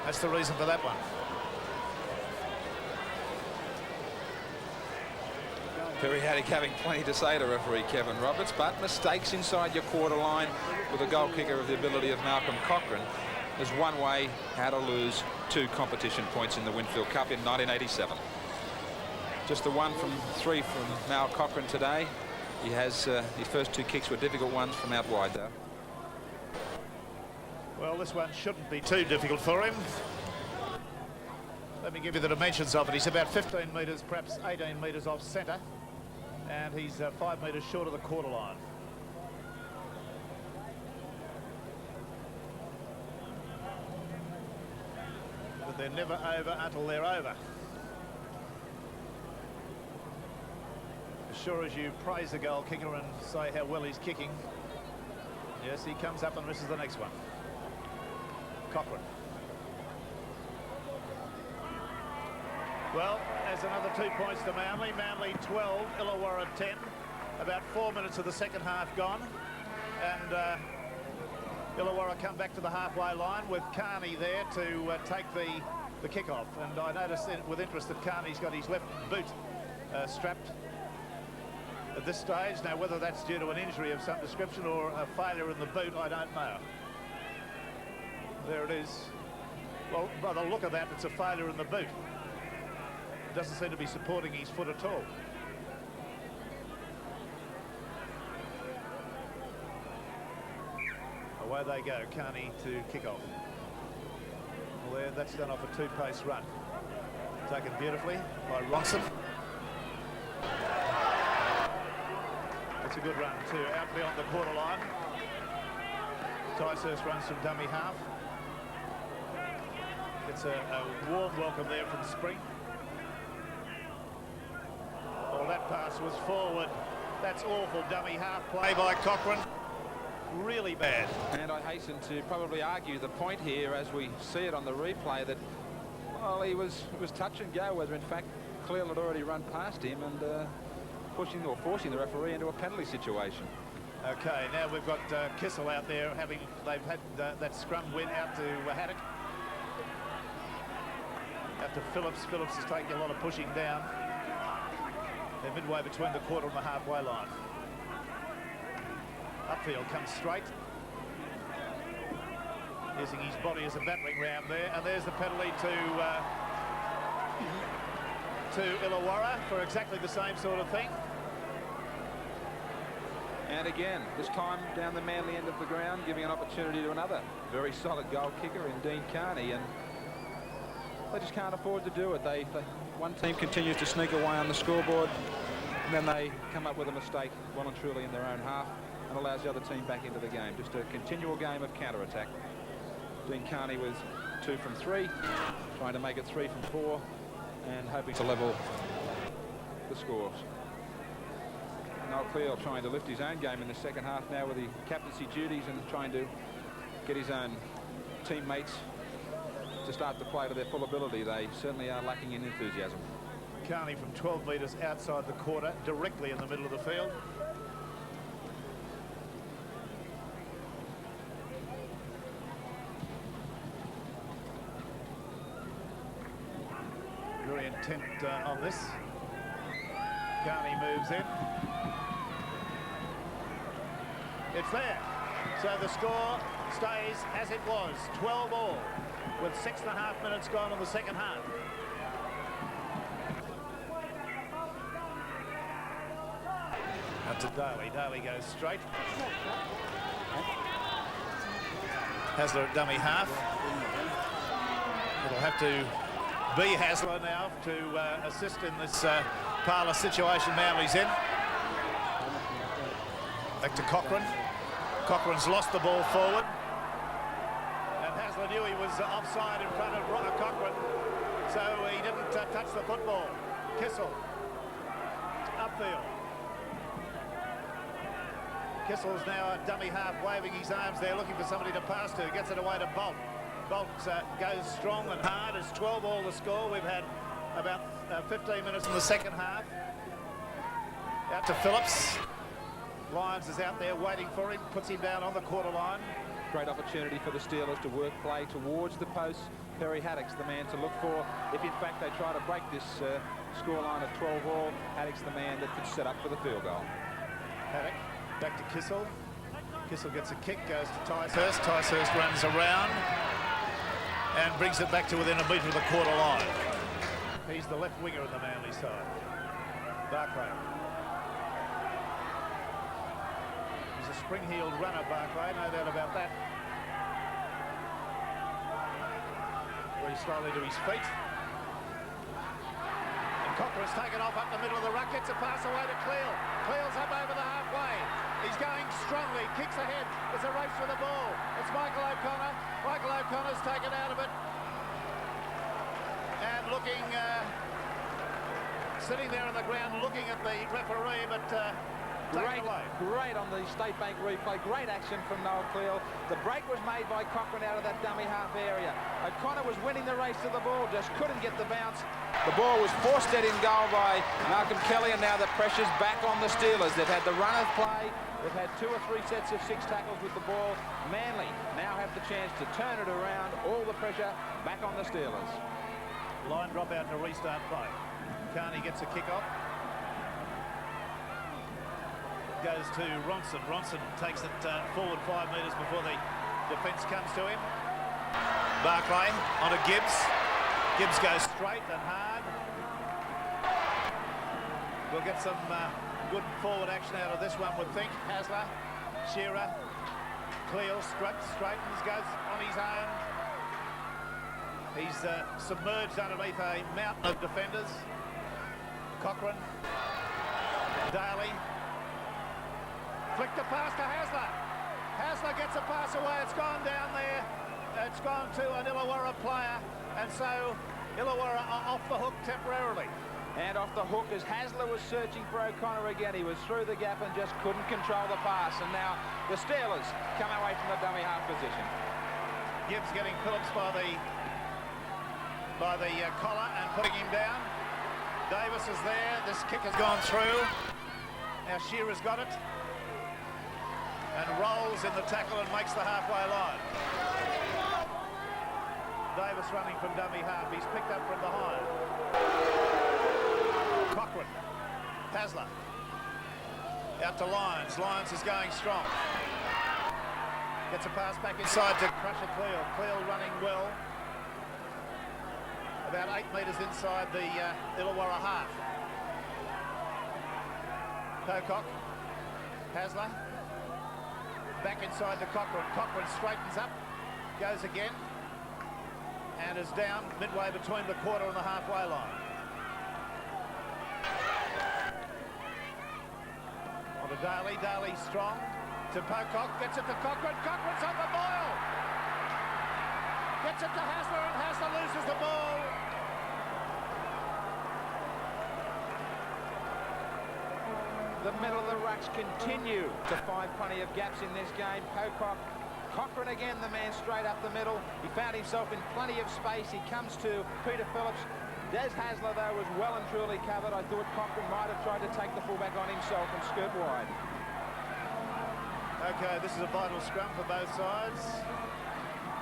That's the reason for that one. Perry Haddock having plenty to say to referee Kevin Roberts, but mistakes inside your quarter line with a goal kicker of the ability of Malcolm Cochrane is one way how to lose 2 competition points in the Winfield Cup in 1987. Just the 1 from 3 from Mal Cochrane today. He has his first 2 kicks were difficult ones from out wide, though. Well, this one shouldn't be too difficult for him. Let me give you the dimensions of it. He's about 15 metres, perhaps 18 metres off centre, and he's 5 metres short of the quarter line. But they're never over until they're over. As sure as you praise the goal kicker and say how well he's kicking, yes, he comes up and misses the next one. Cochrane. Well, there's another 2 points to Manly. Manly 12, Illawarra 10. About 4 minutes of the second half gone. And Illawarra come back to the halfway line with Carney there to take the kick-off. And I noticed with interest that Carney's got his left boot strapped at this stage. Now, whether that's due to an injury of some description or a failure in the boot, I don't know. There it is. Well, by the look of that, it's a failure in the boot. It doesn't seem to be supporting his foot at all. Away they go, Carney to kick off. Well, there, that's done off a 2-pace run. Taken beautifully by Ronson. It's a good run too, out beyond the quarter line. Ticehurst runs from dummy half. It's a warm welcome there from Spring. Well, that pass was forward. That's awful dummy half play by Cochrane. Really bad. And I hasten to probably argue the point here as we see it on the replay that, well, it was touch and go whether in fact Cleal had already run past him and pushing or forcing the referee into a penalty situation. Okay, now we've got Kissel out there they've had that scrum win out to Haddock. After Phillips is taking a lot of pushing down. They're midway between the quarter and the halfway line. Upfield comes straight. Using his body as a battering ram there. And there's the penalty to Illawarra for exactly the same sort of thing. And again, this time down the Manly end of the ground, giving an opportunity to another very solid goal kicker in Dean Carney. And they just can't afford to do it. One team continues to sneak away on the scoreboard, and then they come up with a mistake well and truly in their own half and allows the other team back into the game. Just a continual game of counter-attack. Dean Carney with 2 from 3, trying to make it 3 from 4, and hoping to level the scores. Noel Cleal trying to lift his own game in the second half now with the captaincy duties and trying to get his own teammates to start to play to their full ability. They certainly are lacking in enthusiasm. Carney from 12 metres outside the quarter, directly in the middle of the field. Very intent on this. Carney moves in. It's there. So the score stays as it was, 12 all, with 6.5 minutes gone in the second half. Out to Daly. Daly goes straight. Hasler at dummy half. It'll have to be Hasler now to assist in this parlour situation Manly's in. Back to Cochrane. Cochrane's lost the ball forward. And Hasler knew he was offside in front of Cochrane, so he didn't touch the football. Kissel. Upfield. Kissel's now at dummy half, waving his arms there, looking for somebody to pass to. Gets it away to Bolt. Bolt goes strong and hard. It's 12 all the score. We've had about 15 minutes in the second half. Out to Phillips. Lyons is out there waiting for him, puts him down on the quarter line. Great opportunity for the Steelers to work play towards the post. Perry Haddock's the man to look for. If in fact they try to break this scoreline of 12 all, Haddock's the man that could set up for the field goal. Haddock back to Kissel. Kissel gets a kick, goes to Ticehurst. Ticehurst runs around and brings it back to within a metre of the quarter line. He's the left winger on the Manly side. Barclay. He's a spring-heeled runner, Barclay, no doubt about that. Very slowly to his feet. And Cochrane's taken off up the middle of the ruck, gets a pass away to Cleel. Cleel's up over the halfway. He's going strongly, kicks ahead. There's a race for the ball. It's Michael O'Connor. Michael O'Connor's taken out of it. And looking, sitting there on the ground looking at the referee, but Great on the State Bank replay. Great action from Noel Cleel. The break was made by Cochrane out of that dummy half area. O'Connor was winning the race to the ball, just couldn't get the bounce. The ball was forced dead in goal by Malcolm Kelly, and now the pressure's back on the Steelers. They've had the run of play. They've had 2 or 3 sets of 6 tackles with the ball. Manly now have the chance to turn it around. All the pressure back on the Steelers. Line drop out to restart play. Carney gets a kick off. Goes to Ronson. Ronson takes it forward 5 metres before the defence comes to him. Barclay onto Gibbs. Gibbs goes straight and hard. We'll get some good forward action out of this one, would think. Hasler, Shearer, Cleel straightens, goes on his own. He's submerged underneath a mountain of defenders. Cochrane, Daly. Flicked a pass to Hasler. Hasler gets a pass away. It's gone down there. It's gone to an Illawarra player. And so Illawarra are off the hook temporarily. And off the hook as Hasler was searching for O'Connor again. He was through the gap and just couldn't control the pass. And now the Steelers come away from the dummy half position. Gibbs getting Phillips by the collar and putting him down. Davis is there. This kick has gone through. Now Shearer's got it. And rolls in the tackle and makes the halfway line. Davis running from dummy half. He's picked up from behind. Cochrane. Hasler. Out to Lyons. Lyons is going strong. Gets a pass back inside to Crusher Cleel. Cleel running well. About 8 metres inside the Illawarra half. Pocock. Hasler. Back inside to Cochrane. Cochrane straightens up, goes again, and is down midway between the quarter and the halfway line. On to Daly. Daly strong to Pocock. Gets it to Cochrane. Cochrane's on the boil. Gets it to Hasler, and Hasler loses the ball. The middle of the rucks continue to find plenty of gaps in this game. Pocock, Cochrane again, the man straight up the middle. He found himself in plenty of space. He comes to Peter Phillips, Des Hasler, though, was well and truly covered. I thought Cochrane might have tried to take the fullback on himself and skirt wide. Okay, this is a vital scrum for both sides.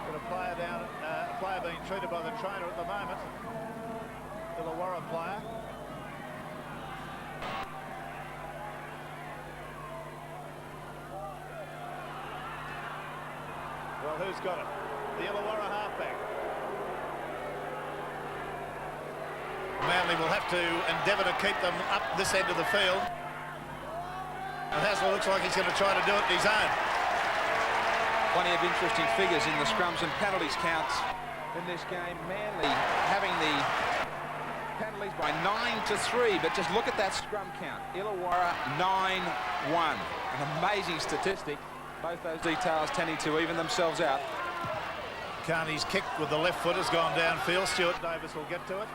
Got a player down, a player being treated by the trainer at the moment. Illawarra player. Well, who's got it? The Illawarra halfback. Manly will have to endeavour to keep them up this end of the field. And Hasler looks like he's going to try to do it his own. Plenty of interesting figures in the scrums and penalties counts in this game. Manly having the penalties by 9-3, but just look at that scrum count. Illawarra 9-1. An amazing statistic. Both those details tending to even themselves out. Carney's kick with the left foot has gone downfield. Stuart Davis will get to it.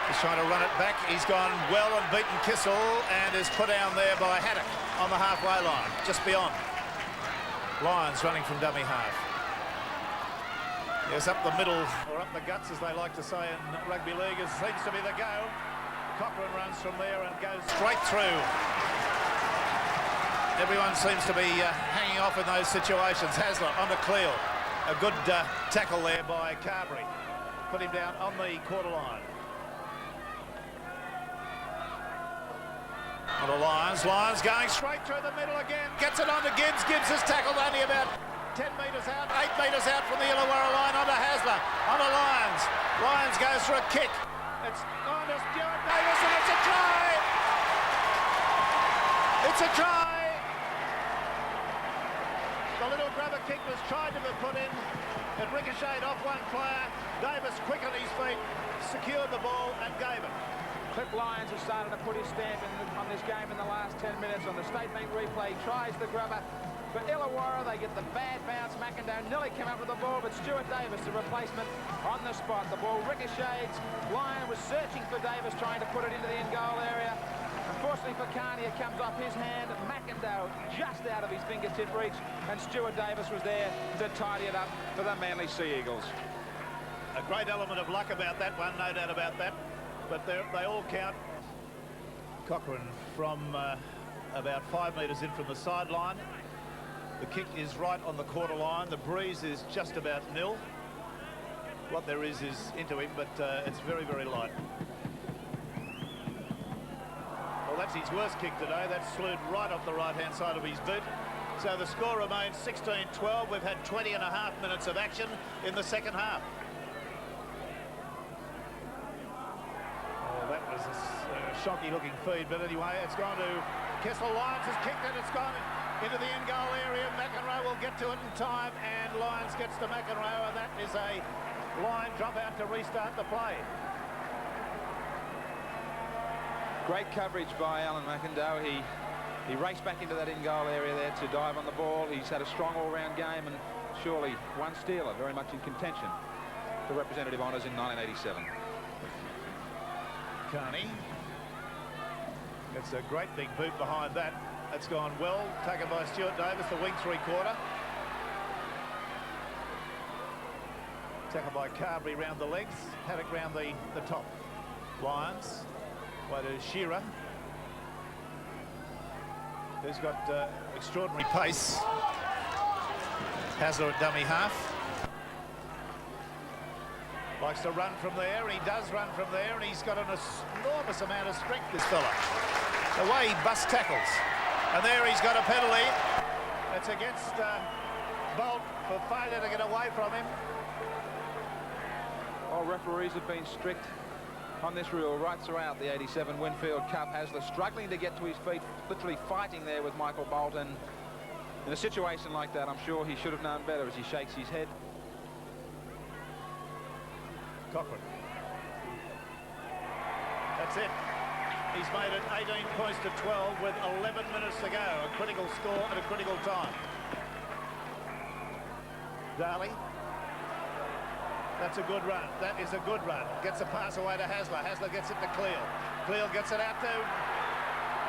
He's trying to run it back. He's gone well and beaten Kissel and is put down there by Haddock on the halfway line, just beyond. Lyons running from dummy half. Yes, up the middle, or up the guts, as they like to say in Rugby League, it seems to be the go. Cochrane runs from there and goes straight through. Everyone seems to be hanging off in those situations. Hasler onto Cleal. A good tackle there by Carberry. Put him down on the quarter line. On the Lyons going straight through the middle again. Gets it on to Gibbs. Gibbs is tackled only about 10 metres out, 8 metres out from the Illawarra line onto Hasler. On the Lyons. Lyons goes for a kick. It's on to Stuart Davis and it's a try! It's a try! The little grubber kick was tried to be put in. It ricocheted off one player. Davis, quick on his feet, secured the ball and gave it. Cliff Lyons has started to put his stamp on this game in the last 10 minutes. On the State Bank replay, tries the grubber. For Illawarra, they get the bad bounce. McIndoe nearly came up with the ball, but Stuart Davis, the replacement, on the spot. The ball ricochets. Lyon was searching for Davis, trying to put it into the in-goal area. Unfortunately for Carney, it comes off his hand. McIndoe just out of his fingertip reach, and Stuart Davis was there to tidy it up for the Manly Sea Eagles. A great element of luck about that one, no doubt about that. But they all count. Cochrane from about 5 metres in from the sideline. The kick is right on the quarter line. The breeze is just about nil. What there is into him, but it's very, very light. Well, that's his worst kick today. That slewed right off the right-hand side of his boot. So the score remains 16-12. We've had 20.5 minutes of action in the second half. That was a shocky-looking feed, but anyway, it's gone to Kessel. Lyons has kicked it. It's gone into the in-goal area. McEnroe will get to it in time, and Lyons gets to McEnroe, and that is a line drop out to restart the play. Great coverage by Alan McIndoe. He raced back into that in-goal area there to dive on the ball. He's had a strong all-round game, and surely one stealer, very much in contention for representative honours in 1987. Carney. It's a great big boot behind that. It's gone well, taken by Stuart Davis, the wing three-quarter. Tackled by Carberry round the legs, Haddock round the top. Lyons, way to Shearer, who's got extraordinary pace. Hasler at dummy half. Likes to run from there, and he does run from there, and he's got an enormous amount of strength, this fella. The way he busts tackles. And there he's got a penalty. It's against Bolt for failure to get away from him. Well, referees have been strict on this rule right throughout the 87 Winfield Cup. Hasler struggling to get to his feet, literally fighting there with Michael Bolt, and in a situation like that, I'm sure he should have known better as he shakes his head. Cochrane. That's it. He's made it 18 points to 12 with 11 minutes to go. A critical score at a critical time. Daly. That's a good run. That is a good run. Gets a pass away to Hasler. Hasler gets it to Cleal. Cleal gets it out to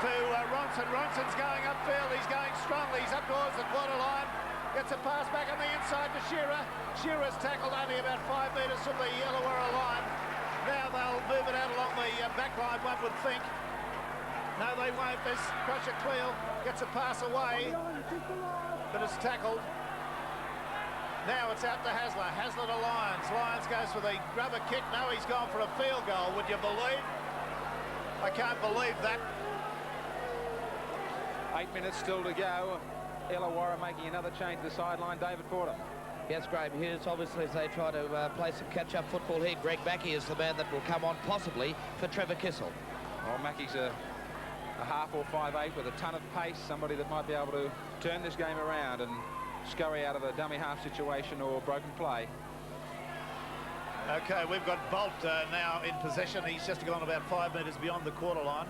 Ronson. Ronson's going upfield. He's going strongly. He's up towards the quarter line. Gets a pass back on the inside to Shearer. Shearer's tackled only about 5 metres from the Illawarra line. Now they'll move it out along the back line, one would think. No, they won't. This Crusher Cleel gets a pass away, but it's tackled. Now it's out to Hasler. Hasler to Lyons. Lyons goes for the rubber kick. No, he's gone for a field goal. Would you believe? I can't believe that. 8 minutes still to go. Illawarra making another change to the sideline. David Fordham. Yes, Graeme Hughes. Obviously, if they try to play some catch-up football here, Greg Mackey is the man that will come on, possibly, for Trevor Kissel. Well, Mackey's a half or 5'8" with a ton of pace, somebody that might be able to turn this game around and scurry out of a dummy half situation or broken play. Okay, we've got Bolt now in possession. He's just gone about 5 metres beyond the quarter line.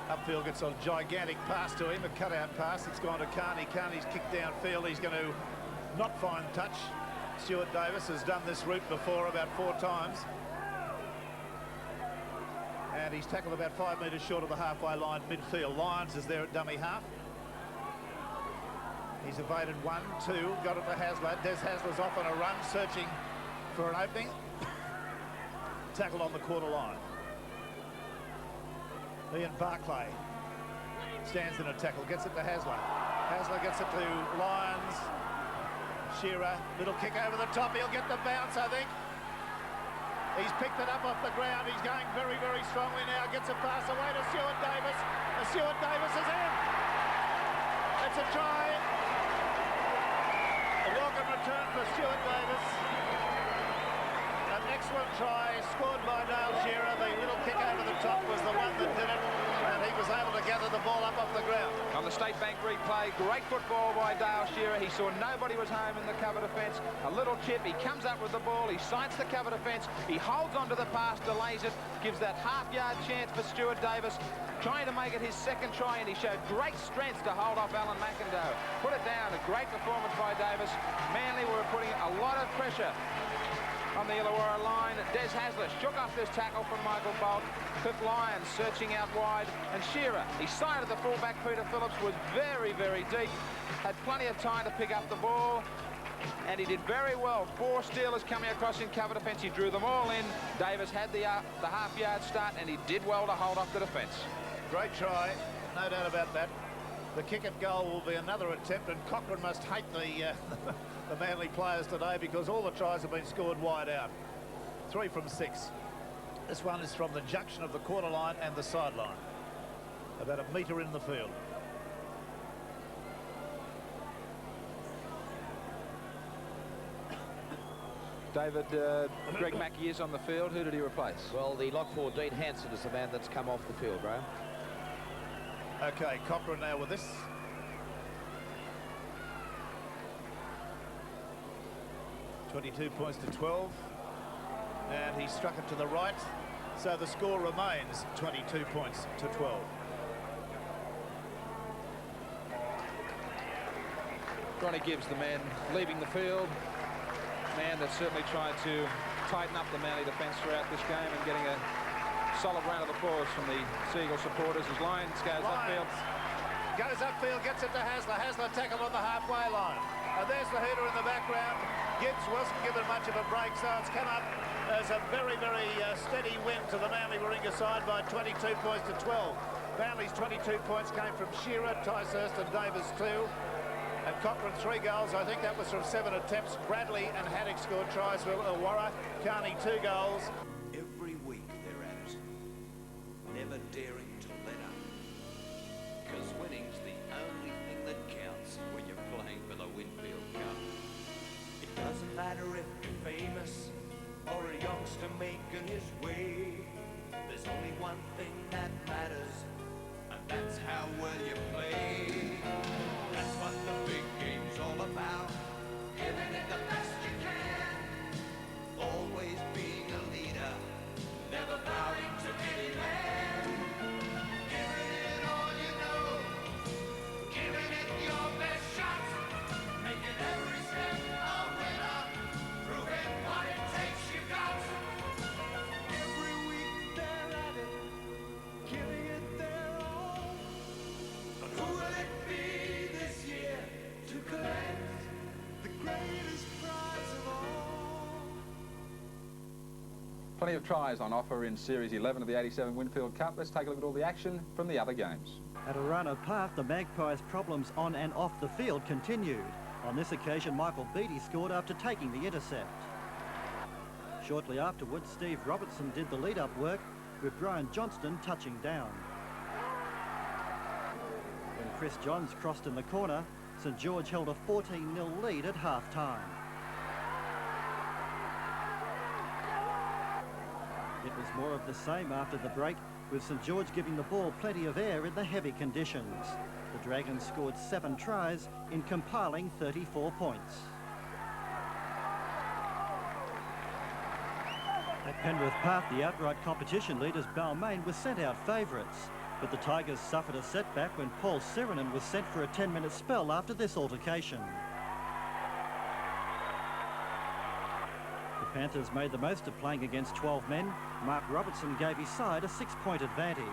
Upfield gets a gigantic pass to him, a cutout pass. It's gone to Carney. Carney's kicked downfield. He's going to not find touch. Stuart Davis has done this route before about 4 times. And he's tackled about 5 metres short of the halfway line midfield. Lyons is there at dummy half. He's evaded 1, 2, got it to Hasler. Des Hasler's off on a run, searching for an opening. Tackled on the quarter line. Ian Barclay stands in a tackle, gets it to Hasler. Hasler gets it to Lyons. Shearer, little kick over the top. He'll get the bounce, I think. He's picked it up off the ground. He's going very, very strongly now. Gets a pass away to Stuart Davis. And Stuart Davis is in. It's a try. A welcome return for Stuart Davis. An excellent try scored by Dale Shearer. The little kick over the top was the one that did it. And he was able to gather the ball up off the ground. On the State Bank replay, great football by Dale Shearer. He saw nobody was home in the cover defence. A little chip, he comes up with the ball, he sights the cover defence, he holds onto the pass, delays it, gives that half-yard chance for Stuart Davis, trying to make it his second try, and he showed great strength to hold off Alan McIndoe. Put it down, a great performance by Davis. Manly were putting a lot of pressure on the Illawarra line. Des Hasler shook off this tackle from Michael Bolt. Cliff Lyons searching out wide, and Shearer, he sighted the fullback Peter Phillips, was very, very deep, had plenty of time to pick up the ball, and he did very well. 4 Steelers coming across in cover defence. He drew them all in. Davis had the half-yard start, and he did well to hold off the defence. Great try, no doubt about that. The kick at goal will be another attempt, and Cochrane must hate the the Manly players today, because all the tries have been scored wide out. 3 from 6. This one is from the junction of the quarter line and the sideline, about a metre in the field. David, Greg Mackey is on the field. Who did he replace? Well, the lock forward Dean Hansen is the man that's come off the field, Graham. Okay, Cochrane now with this. (22 points to 12), and he struck it to the right, so the score remains 22 points to 12. Ronnie Gibbs, the man leaving the field, man that certainly tried to tighten up the Manly defence throughout this game, and getting a solid round of applause from the Seagull supporters as Lyons goes upfield. Goes upfield, gets it to Hasler. Hasler tackled on the halfway line. And there's the header in the background. Gibbs wasn't given much of a break, so it's come up as a very, very steady win to the Manly Warringah side by 22 points to 12. Manly's 22 points came from Shearer, Ticehurst and Davis 2. And Cochrane 3 goals. I think that was from 7 attempts. Bradley and Haddock scored tries for Illawarra. Carney 2 goals. Every week they're at it, never daring to let up. Because winning's the only thing that counts when you're playing for the Winfield Cup. It doesn't matter if you're famous or a youngster making his way. There's only one thing that matters, and that's how well you play. That's what the big game's all about. Giving it the best you can. Always being a leader, never bowing to any man. Giving it all you know, giving it your best shot, making every step a winner, proving what it takes you got. Every week they're at it, giving it their all. But who will it Plenty of tries on offer in Series 11 of the 87 Winfield Cup. Let's take a look at all the action from the other games. At Arana Park, the Magpies' problems on and off the field continued. On this occasion, Michael Beattie scored after taking the intercept. Shortly afterwards, Steve Robertson did the lead-up work, with Brian Johnston touching down. When Chris Johns crossed in the corner, St George held a 14-0 lead at half-time. It was more of the same after the break, with St George giving the ball plenty of air in the heavy conditions. The Dragons scored 7 tries in compiling 34 points. At Penrith Park, the outright competition leaders Balmain was sent out favourites, but the Tigers suffered a setback when Paul Serenin was sent for a 10-minute spell after this altercation. The Panthers made the most of playing against 12 men. Mark Robertson gave his side a 6-point advantage.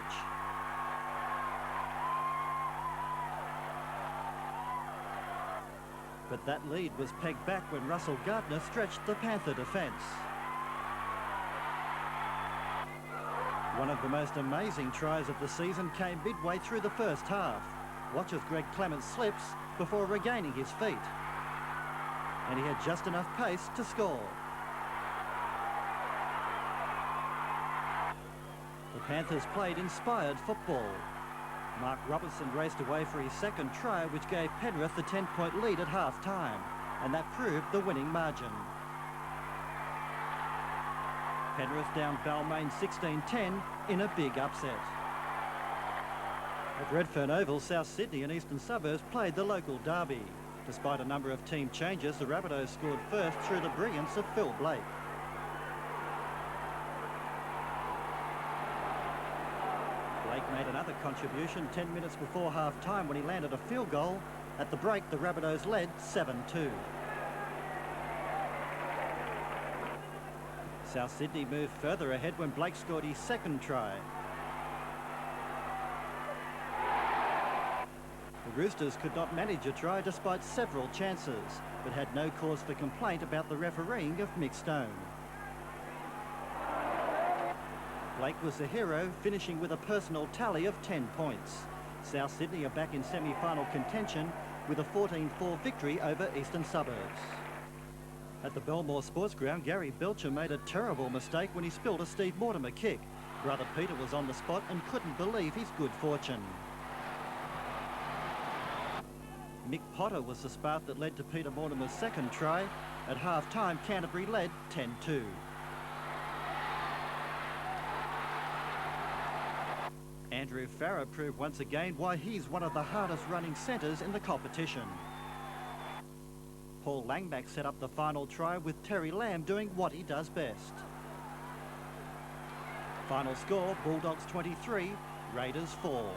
But that lead was pegged back when Russell Gardner stretched the Panther defence. One of the most amazing tries of the season came midway through the first half. Watch as Greg Clements slips before regaining his feet. And he had just enough pace to score. The Panthers played inspired football. Mark Robertson raced away for his second try, which gave Penrith the 10-point lead at half-time, and that proved the winning margin. Penrith down Balmain 16-10 in a big upset. At Redfern Oval, South Sydney and Eastern Suburbs played the local derby. Despite a number of team changes, the Rabbitohs scored first through the brilliance of Phil Blake. Blake made another contribution 10 minutes before half-time when he landed a field goal. At the break, the Rabbitohs led 7-2. South Sydney moved further ahead when Blake scored his second try. The Roosters could not manage a try despite several chances, but had no cause for complaint about the refereeing of Mick Stone. Blake was the hero, finishing with a personal tally of 10 points. South Sydney are back in semi-final contention with a 14-4 victory over Eastern Suburbs. At the Belmore Sports Ground, Gary Belcher made a terrible mistake when he spilled a Steve Mortimer kick. Brother Peter was on the spot and couldn't believe his good fortune. Mick Potter was the spark that led to Peter Mortimer's second try. At half-time, Canterbury led 10-2. Andrew Farrer proved once again why he's one of the hardest running centres in the competition. Paul Langback set up the final try with Terry Lamb doing what he does best. Final score, Bulldogs 23, Raiders 4.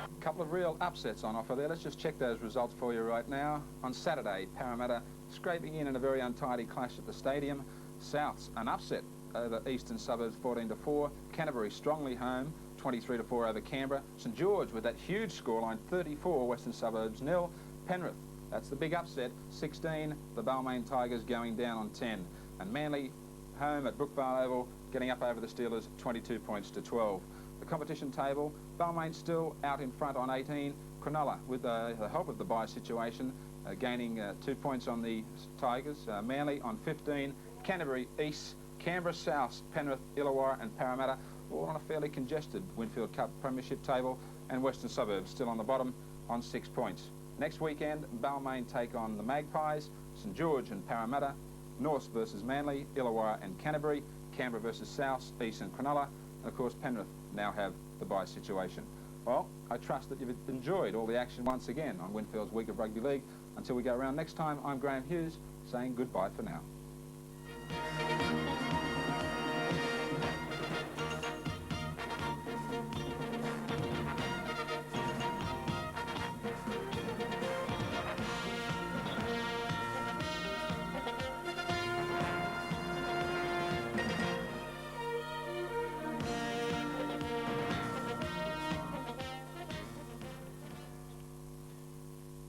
A couple of real upsets on offer there. Let's just check those results for you right now. On Saturday, Parramatta scraping in a very untidy clash at the stadium. Souths an upset over Eastern Suburbs 14-4. Canterbury strongly home 23-4 over Canberra. St George with that huge scoreline 34, Western Suburbs 0. Penrith, that's the big upset, 16, the Balmain Tigers going down on 10. And Manly home at Brookvale Oval getting up over the Steelers 22 points to 12. The competition table, Balmain still out in front on 18. Cronulla with the help of the bye situation gaining 2 points on the Tigers. Manly on 15. Canterbury, East, Canberra, South, Penrith, Illawarra and Parramatta all on a fairly congested Winfield Cup premiership table, and Western Suburbs still on the bottom on 6 points. Next weekend, Balmain take on the Magpies, St George and Parramatta, North versus Manly, Illawarra and Canterbury, Canberra versus South, East and Cronulla, and of course Penrith now have the bye situation. Well, I trust that you've enjoyed all the action once again on Winfield's Week of Rugby League. Until we go around next time, I'm Graeme Hughes saying goodbye for now.